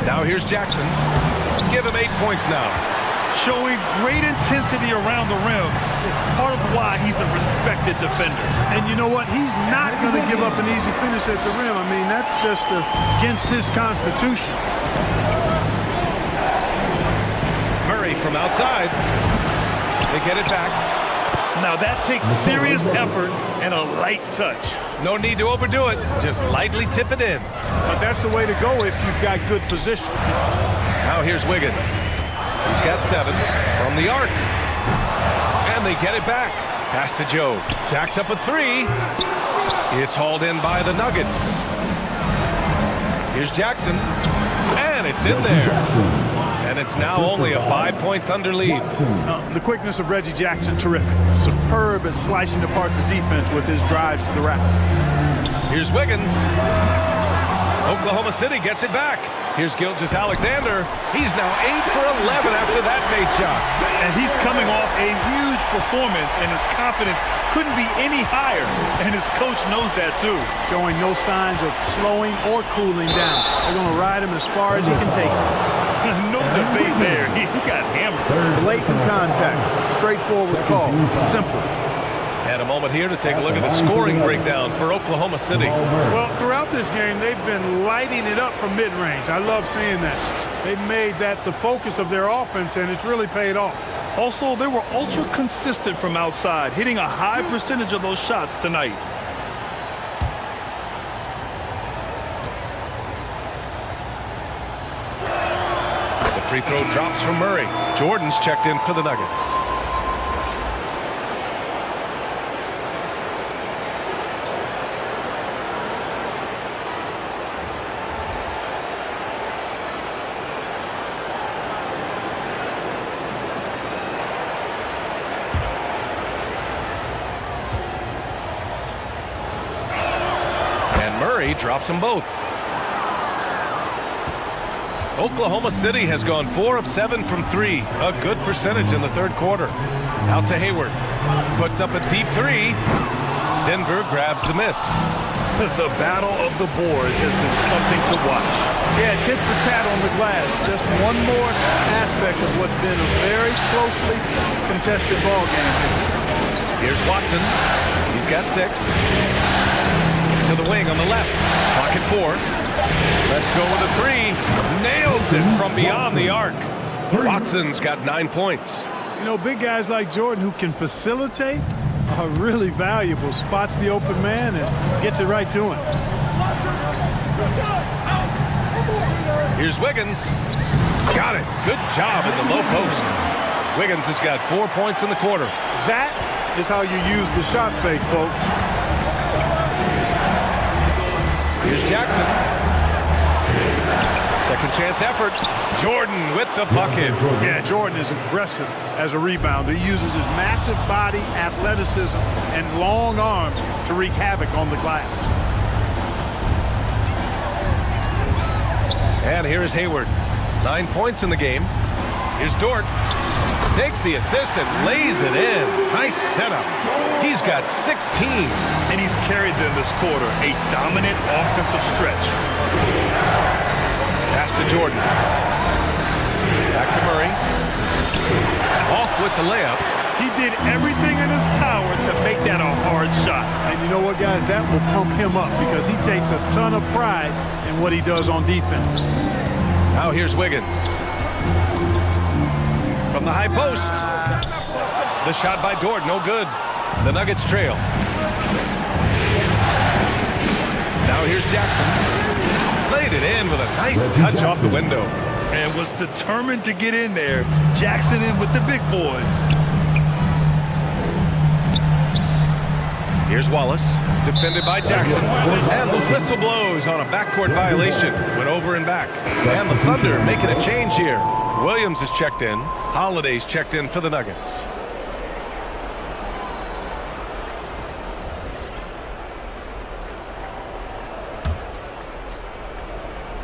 Now here's Jackson. Give him 8 points now. Showing great intensity around the rim is part of why he's a respected defender. And you know what? He's not going to give up an easy finish at the rim. I mean, that's just against his constitution. Murray from outside. They get it back. Now that takes serious effort and a light touch. No need to overdo it. Just lightly tip it in. But that's the way to go if you've got good position. Now here's Wiggins. He's got 7 from the arc. And they get it back. Pass to Joe. Jacks up a 3. It's hauled in by the Nuggets. Here's Jackson. And it's in there. And it's now only a 5-point Thunder lead. The quickness of Reggie Jackson, terrific. Superb at slicing apart the defense with his drives to the rack. Here's Wiggins. Oklahoma City gets it back. Here's Gilgeous-Alexander. He's now 8 for 11 after that made shot. And he's coming off a huge performance, and his confidence couldn't be any higher. And his coach knows that, too. Showing no signs of slowing or cooling down. They're going to ride him as far as he can take him. No debate there. He got hammered. Blatant contact. Straightforward call. Simple. And a moment here to take a look at the scoring breakdown for Oklahoma City. Well, throughout this game, they've been lighting it up from mid-range. I love seeing that. They've made that the focus of their offense, and it's really paid off. Also, they were ultra consistent from outside, hitting a high percentage of those shots tonight. The free throw drops from Murray. Jordan's checked in for the Nuggets. Murray drops them both. Oklahoma City has gone 4 of 7 from 3. A good percentage in the third quarter. Out to Hayward. Puts up a deep 3. Denver grabs the miss. The battle of the boards has been something to watch. Yeah, tit for tat on the glass. Just one more aspect of what's been a very closely contested ball game. Here's Watson. He's got 6. To the wing on the left. Pocket 4. Let's go with a 3. Nails it from beyond the arc. Watson's got 9 points. You know, big guys like Jordan who can facilitate are really valuable. Spots the open man and gets it right to him. Here's Wiggins. Got it. Good job in the low post. Wiggins has got 4 points in the quarter. That is how you use the shot fake, folks. Here's Jackson. Second chance effort. Jordan with the bucket. Yeah, Jordan is aggressive as a rebounder. He uses his massive body, athleticism, and long arms to wreak havoc on the glass. And here is Hayward. 9 points in the game. Here's Dort. Takes the assist and lays it in. Nice setup. He's got 16. And he's carried them this quarter. A dominant offensive stretch. Pass to Jordan. Back to Murray. Off with the layup. He did everything in his power to make that a hard shot. And you know what, guys? That will pump him up because he takes a ton of pride in what he does on defense. Now here's Wiggins. From the high post. The shot by Dort, no good. The Nuggets trail. Now here's Jackson. Laid it in with a nice touch off the window. And was determined to get in there. Jackson in with the big boys. Here's Wallace. Defended by Jackson. And the whistle blows on a backcourt violation. Went over and back. And the Thunder making a change here. Williams is checked in. Holiday's checked in for the Nuggets.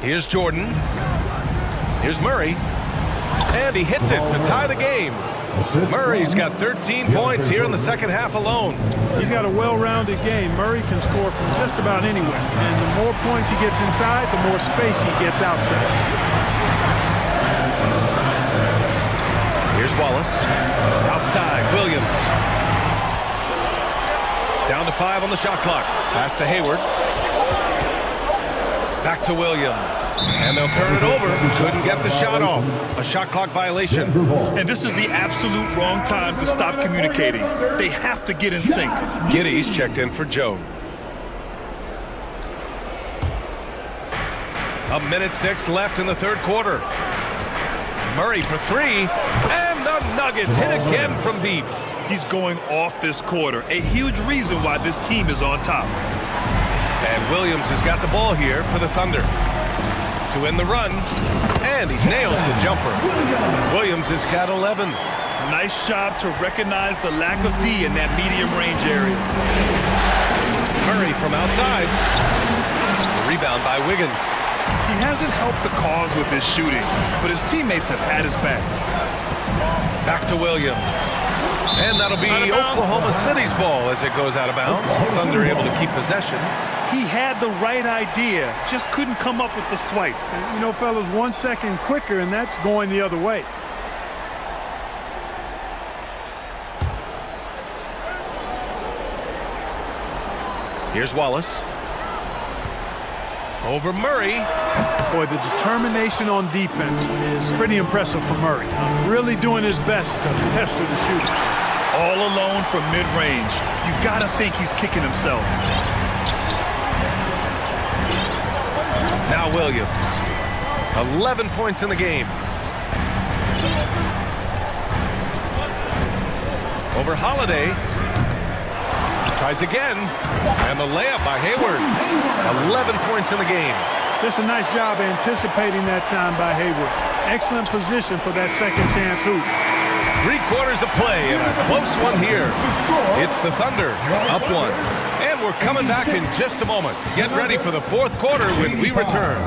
Here's Jordan. Here's Murray. And he hits it to tie the game. Murray's got 13 points here in the second half alone. He's got a well-rounded game. Murray can score from just about anywhere. And the more points he gets inside, the more space he gets outside. Here's Wallace. Outside, Williams. Down to 5 on the shot clock. Pass to Hayward. Back to Williams. And they'll turn it over. Couldn't get the shot off. A shot clock violation. And this is the absolute wrong time to stop communicating. They have to get in sync. Giddey's checked in for Joe. 1:06 left in the third quarter. Murray for 3. And the Nuggets hit again from deep. He's going off this quarter. A huge reason why this team is on top. And Williams has got the ball here for the Thunder. To win the run. And he nails the jumper. Williams has got 11. Nice job to recognize the lack of D in that medium range area. Murray from outside. The rebound by Wiggins. He hasn't helped the cause with his shooting, but his teammates have had his back. Back to Williams. And that'll be Oklahoma City's ball as it goes out of bounds. Thunder able to keep possession. He had the right idea, just couldn't come up with the swipe. You know, fellas, 1 second quicker, and that's going the other way. Here's Wallace. Over Murray. Boy, the determination on defense is pretty impressive for Murray. Really doing his best to pester the shooter. All alone from mid-range. You gotta think he's kicking himself. Now Williams. 11 points in the game. Over Holiday. Tries again. And the layup by Hayward. 11 points in the game. This is a nice job anticipating that time by Hayward. Excellent position for that second chance hoop. 3 quarters of play and a close one here. It's the Thunder up 1. And we're coming back in just a moment. Get ready for the 4th quarter when we return.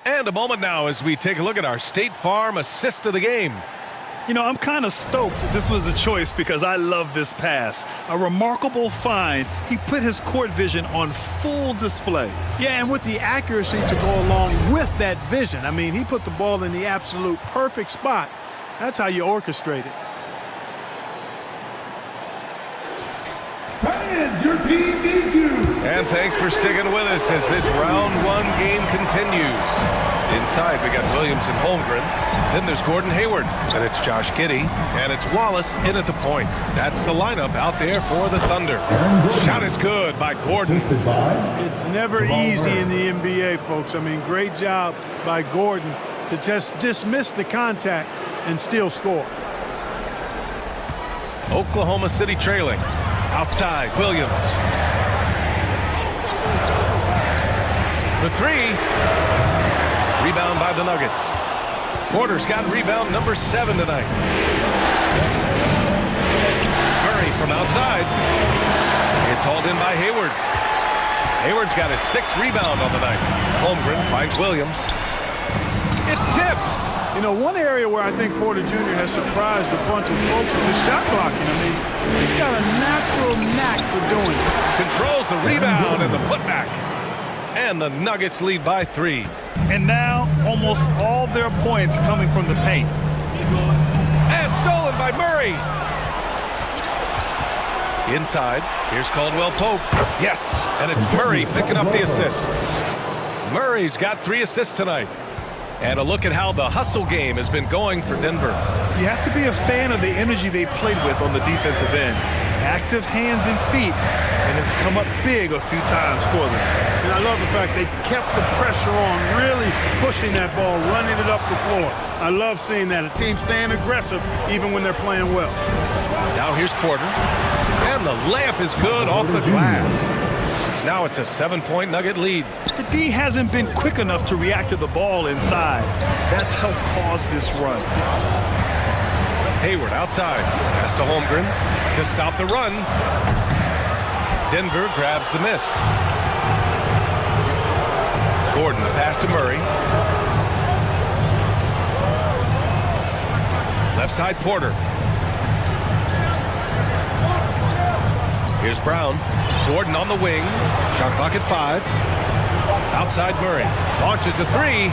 And a moment now as we take a look at our State Farm assist of the game. You know, I'm kind of stoked this was a choice because I love this pass. A remarkable find. He put his court vision on full display. Yeah, and with the accuracy to go along with that vision. I mean, he put the ball in the absolute perfect spot. That's how you orchestrate it. Fans, your team needs you. And thanks for sticking with us as this round 1 game continues. Inside, we got Williams and Holmgren. Then there's Gordon Hayward. And it's Josh Giddey. And it's Wallace in at the point. That's the lineup out there for the Thunder. Shot is good by Gordon. It's never easy in the NBA, folks. I mean, great job by Gordon to just dismiss the contact and still score. Oklahoma City trailing. Outside, Williams. For 3. Rebound by the Nuggets. Porter's got rebound number 7 tonight. Murray from outside. It's hauled in by Hayward. Hayward's got his 6th rebound on the night. Holmgren finds Williams. It's tipped. You know, one area where I think Porter Jr. has surprised a bunch of folks is his shot blocking. I mean, he's got a natural knack for doing it. Controls the rebound and the putback. And the Nuggets lead by 3. And now, almost all their points coming from the paint. And stolen by Murray. Inside, here's Caldwell Pope. Yes, and it's Murray picking up the assist. Murray's got 3 assists tonight. And a look at how the hustle game has been going for Denver. You have to be a fan of the energy they've played with on the defensive end. Active hands and feet, and it's come up big a few times for them. And I love the fact they kept the pressure on, really pushing that ball, running it up the floor. I love seeing that. A team staying aggressive even when they're playing well. Now here's Porter. And the layup is good off the glass. Now it's a 7-point Nugget lead. The D hasn't been quick enough to react to the ball inside. That's helped cause this run. Hayward outside. Pass to Holmgren to stop the run. Denver grabs the miss. Gordon, the pass to Murray. Left side, Porter. Here's Brown. Gordon on the wing. Shot clock at 5. Outside Murray. Launches a 3.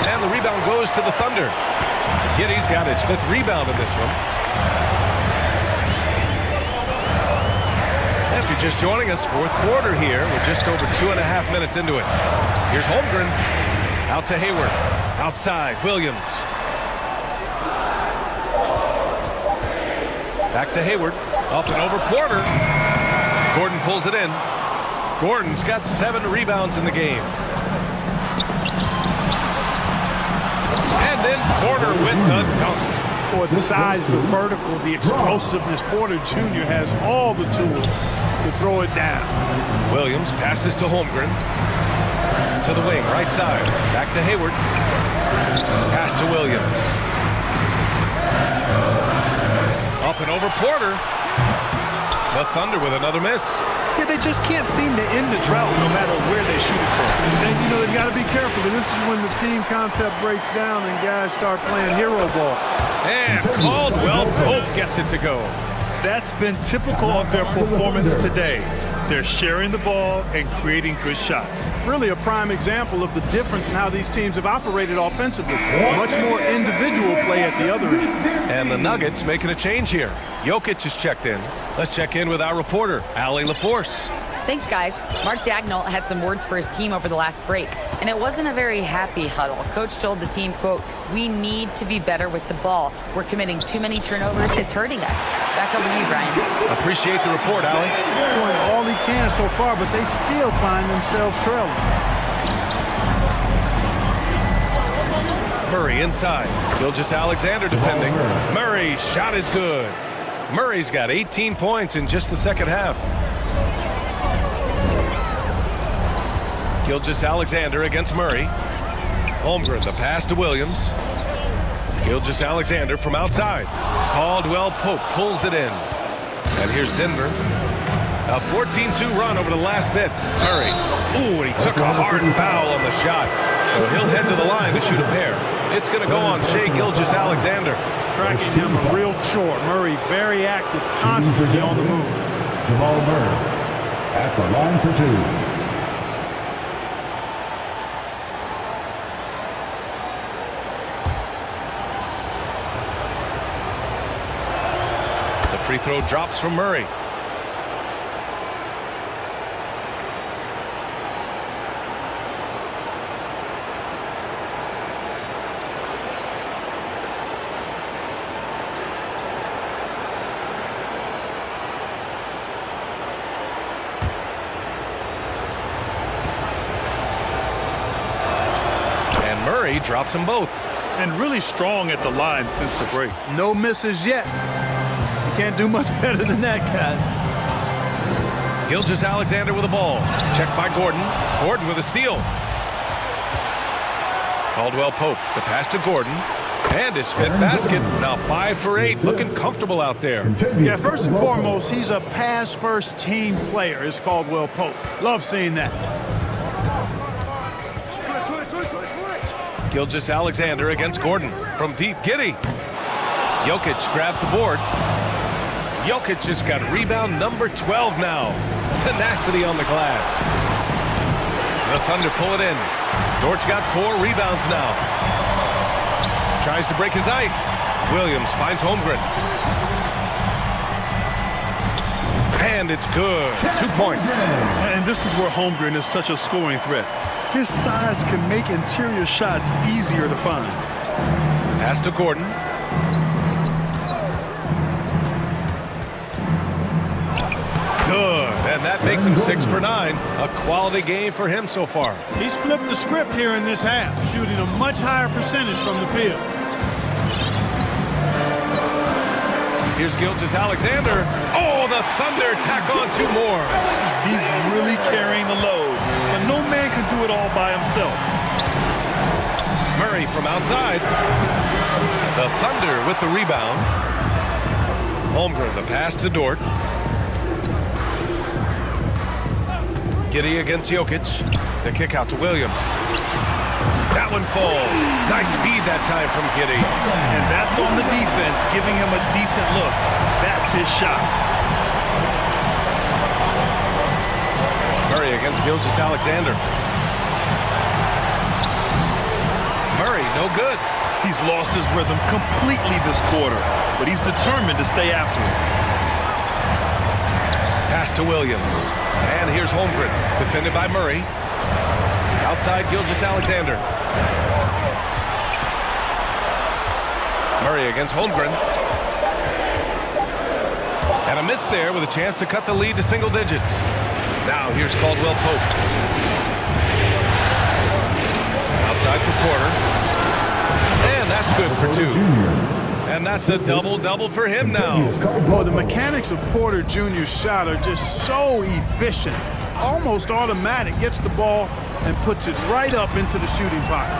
And the rebound goes to the Thunder. Giddey's got his 5th rebound in this one. If you're just joining us, 4th quarter here. We're just over 2.5 minutes into it. Here's Holmgren. Out to Hayward. Outside, Williams. Back to Hayward. Up and over Porter. Gordon pulls it in. Gordon's got 7 rebounds in the game. And then Porter with the dunk. Boy, the size, the vertical, the explosiveness. Porter Jr. has all the tools to throw it down. Williams passes to Holmgren. To the wing, right side. Back to Hayward. Pass to Williams. Up and over Porter. The Thunder with another miss. Yeah, they just can't seem to end the drought no matter where they shoot it from. And, you know, they've got to be careful, because this is when the team concept breaks down and guys start playing hero ball. And Caldwell Pope gets it to go. That's been typical of their performance today. They're sharing the ball and creating good shots. Really a prime example of the difference in how these teams have operated offensively. Much more individual play at the other end. And the Nuggets making a change here. Jokic is checked in. Let's check in with our reporter, Allie LaForce. Thanks, guys. Mark Dagnall had some words for his team over the last break, and it wasn't a very happy huddle. Coach told the team, quote, "We need to be better with the ball. We're committing too many turnovers. It's hurting us." Back over to you, Brian. Appreciate the report, Allie. Doing all he can so far, but they still find themselves trailing. Murray inside. Gilgeous-Alexander defending. Murray's shot is good. Murray's got 18 points in just the second half. Gilgeous-Alexander against Murray. Holmgren, the pass to Williams. Gilgeous-Alexander from outside. Caldwell Pope pulls it in. And here's Denver. A 14-2 run over the last bit. Murray. Ooh, and he took a hard foul on the shot. So he'll head to the line to shoot a pair. It's going to go on Shai Gilgeous-Alexander. Tracking him a real chore. Murray very active, constantly on the move. Jamal Murray at the line for two. The free throw drops from Murray. Murray drops them both. And really strong at the line since the break. No misses yet. You can't do much better than that, guys. Gilgeous-Alexander with the ball. Checked by Gordon. Gordon with a steal. Caldwell Pope, the pass to Gordon. And his fifth basket. Now 5 for 8. Looking comfortable out there. Yeah, first and foremost, he's a pass-first team player, is Caldwell Pope. Love seeing that. Gilgeous-Alexander against Gordon from deep. Giddey. Jokic grabs the board. Jokic has got rebound number 12 now. Tenacity on the glass. The Thunder pull it in. Dort's got 4 rebounds now. Tries to break his ice. Williams finds Holmgren. And it's good. 2 points. And this is where Holmgren is such a scoring threat. His size can make interior shots easier to find. Pass to Gordon. Good, and that makes him 6 for 9. A quality game for him so far. He's flipped the script here in this half, shooting a much higher percentage from the field. Here's Gilgeous-Alexander. Oh, the Thunder tack on 2 more. He's really carrying the load, but no man can do it all by himself. Murray from outside. The Thunder with the rebound. Holmgren, the pass to Dort. Giddey against Jokic. The kick out to Williams. That one falls. Nice feed that time from Giddey. And that's on the defense, giving him a decent look. That's his shot. Murray against Gilgeous-Alexander. Murray, no good. He's lost his rhythm completely this quarter, but he's determined to stay after it. Pass to Williams. And here's Holmgren, defended by Murray. Outside Gilgeous-Alexander. Murray against Holmgren. And a miss there with a chance to cut the lead to single digits. Now here's Caldwell Pope. Outside for Porter. And that's good for 2. And that's a double-double for him now. Oh, the mechanics of Porter Jr.'s shot are just so efficient. Almost automatic. Gets the ball and puts it right up into the shooting pocket.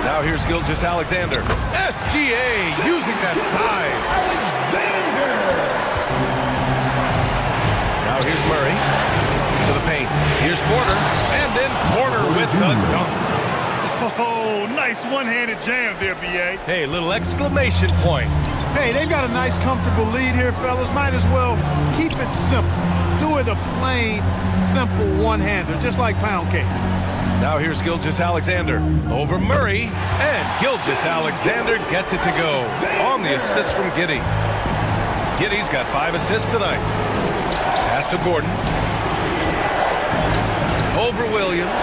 Now here's Gilgeous-Alexander. SGA using that size. Now here's Murray. Nice one-handed jam there, B.A. Hey, little exclamation point. Hey, they've got a nice, comfortable lead here, fellas. Might as well keep it simple. Do it a plain, simple one-hander, just like pound cake. Now here's Gilgeous-Alexander over Murray, and Gilgeous-Alexander gets it to go on the assist from Giddey. Giddey's got 5 assists tonight. Pass to Gordon. Over Williams,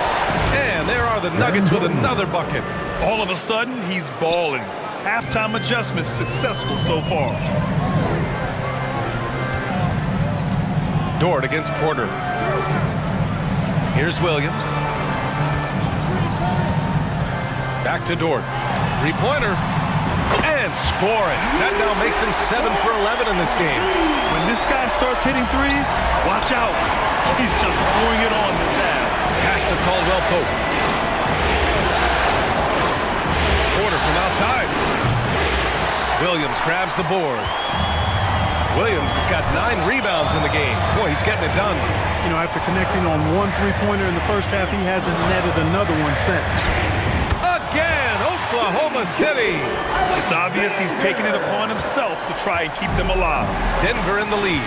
and there are the Nuggets with another bucket. All of a sudden, he's balling. Halftime adjustments successful so far. Dort against Porter. Here's Williams. Back to Dort. Three-pointer. And scoring. That now makes him 7 for 11 in this game. When this guy starts hitting threes, watch out. He's just pouring it on this half. Pass to Caldwell Pope. Porter from outside. Williams grabs the board. Williams has got 9 rebounds in the game. Boy, he's getting it done. You know, after connecting on 1 3-pointer in the first half, he hasn't netted another one since. Again, Oklahoma City. It's obvious he's taking it upon himself to try and keep them alive. Denver in the lead.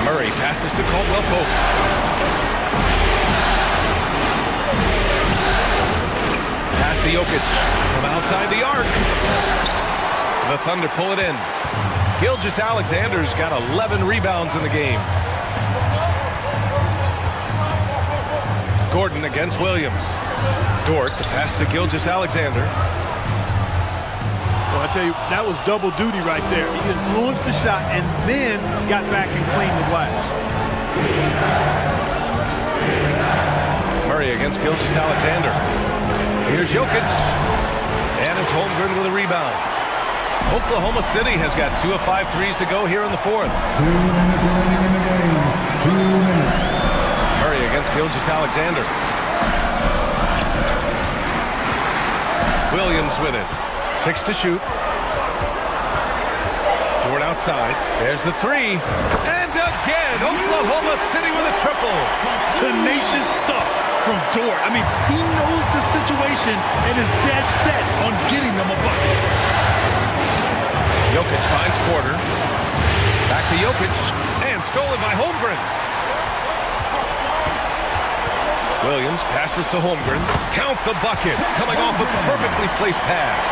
Murray passes to Caldwell Pope. Pass to Jokic from outside the arc. The Thunder pull it in. Gilgeous-Alexander's got 11 rebounds in the game. Gordon against Williams. Dort, the pass to Gilgeous-Alexander. Well, I tell you, that was double duty right there. He influenced the shot and then got back and cleaned the glass. Murray against Gilgeous-Alexander. Here's Jokic. And it's Holmgren with a rebound. Oklahoma City has got 2 of 5 threes to go here in the fourth. 2 minutes remaining in the game. 2 minutes. Murray against Gilgeous-Alexander. Williams with it. 6 to shoot. Dort outside. There's the 3. And again, Oklahoma City with a triple. Tenacious stuff from Dort. I mean, he knows the situation and is dead set on getting them a bucket. Jokic finds Porter. Back to Jokic. And stolen by Holmgren. Williams passes to Holmgren. Count the bucket. Coming off a perfectly placed pass.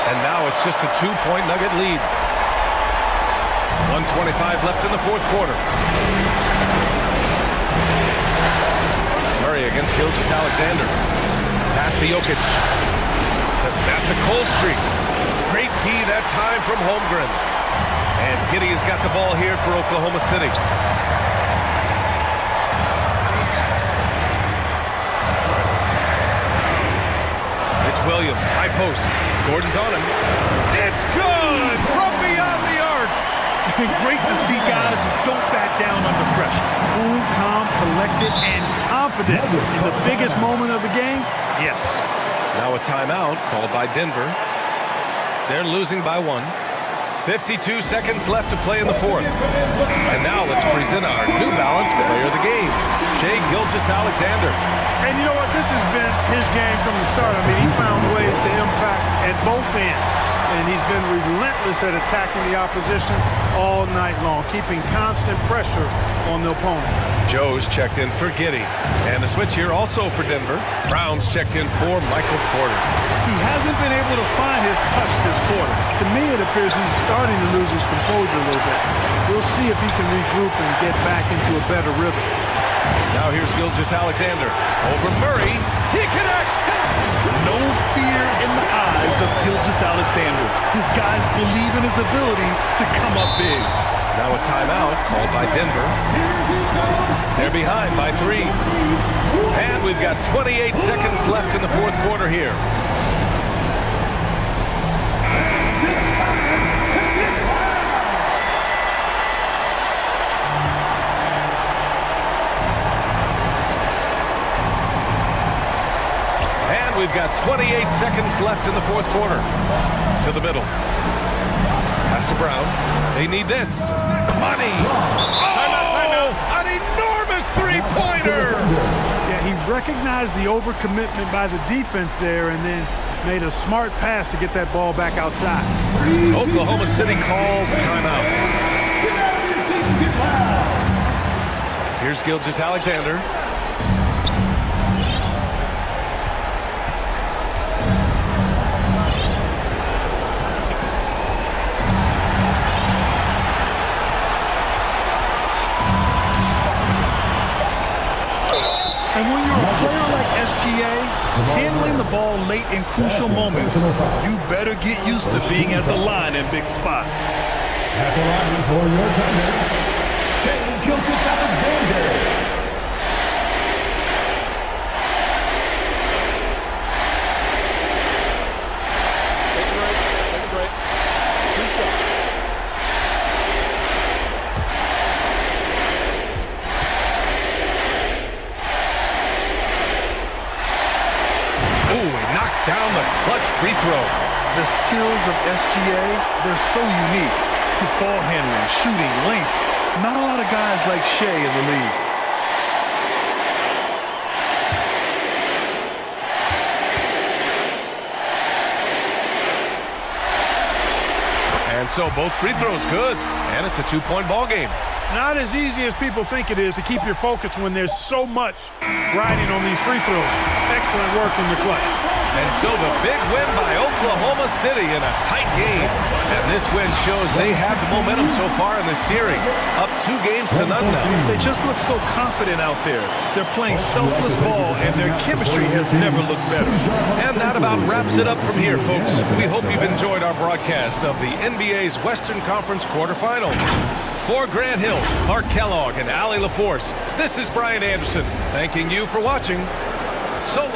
And now it's just a 2-point Nugget lead. 1:25 left in the fourth quarter. Murray against Gilgeous-Alexander. Pass to Jokic. To snap the cold streak. Great D that time from Holmgren. And Giddey has got the ball here for Oklahoma City. It's Williams, high post. Gordon's on him. It's good from beyond the arc. Great to see guys who don't back down under pressure. Cool, calm, collected, and confident in the biggest moment of the game. Yes. Now a timeout called by Denver. They're losing by 1. 52 seconds left to play in the fourth. And now let's present our New Balance player of the game, Shai Gilgeous-Alexander. And you know what? This has been his game from the start. I mean, he found ways to impact at both ends. And he's been relentless at attacking the opposition all night long, keeping constant pressure on the opponent. Joe's checked in for Giddey. And the switch here also for Denver. Brown's checked in for Michael Porter. He hasn't been able to find his touch this quarter. To me, it appears he's starting to lose his composure a little bit. We'll see if he can regroup and get back into a better rhythm. Now here's Gilgeous-Alexander. Over Murray. He connects. No fear in the eyes of Gilgeous-Alexander. His guys believe in his ability to come up big. Now a timeout called by Denver. They're behind by 3. And we've got 28 seconds left in the fourth quarter here. We've got 28 seconds left in the fourth quarter. To the middle. Pass to Brown. They need this. Money. Oh! An enormous three-pointer. Yeah, he recognized the overcommitment by the defense there and then made a smart pass to get that ball back outside. Oklahoma City calls timeout. Here's Gilgeous-Alexander. And when you're a player like SGA, handling the ball late in crucial moments, you better get used to being at the line in big spots. At the line for your partner, Shai Gilgeous-Alexander. Take a break. 2 shots. Knocks down the clutch free throw. The skills of SGA, they're so unique. His ball handling, shooting, length. Not a lot of guys like Shai in the league. And so both free throws good. And it's a 2-point ball game. Not as easy as people think it is to keep your focus when there's so much riding on these free throws. Excellent work in the clutch. And so the big win by Oklahoma City in a tight game. And this win shows they have the momentum so far in the series. Up 2 games to none now. They just look so confident out there. They're playing selfless ball, and their chemistry has never looked better. And that about wraps it up from here, folks. We hope you've enjoyed our broadcast of the NBA's Western Conference quarterfinals. For Grant Hill, Clark Kellogg, and Allie LaForce, this is Brian Anderson, thanking you for watching. So long.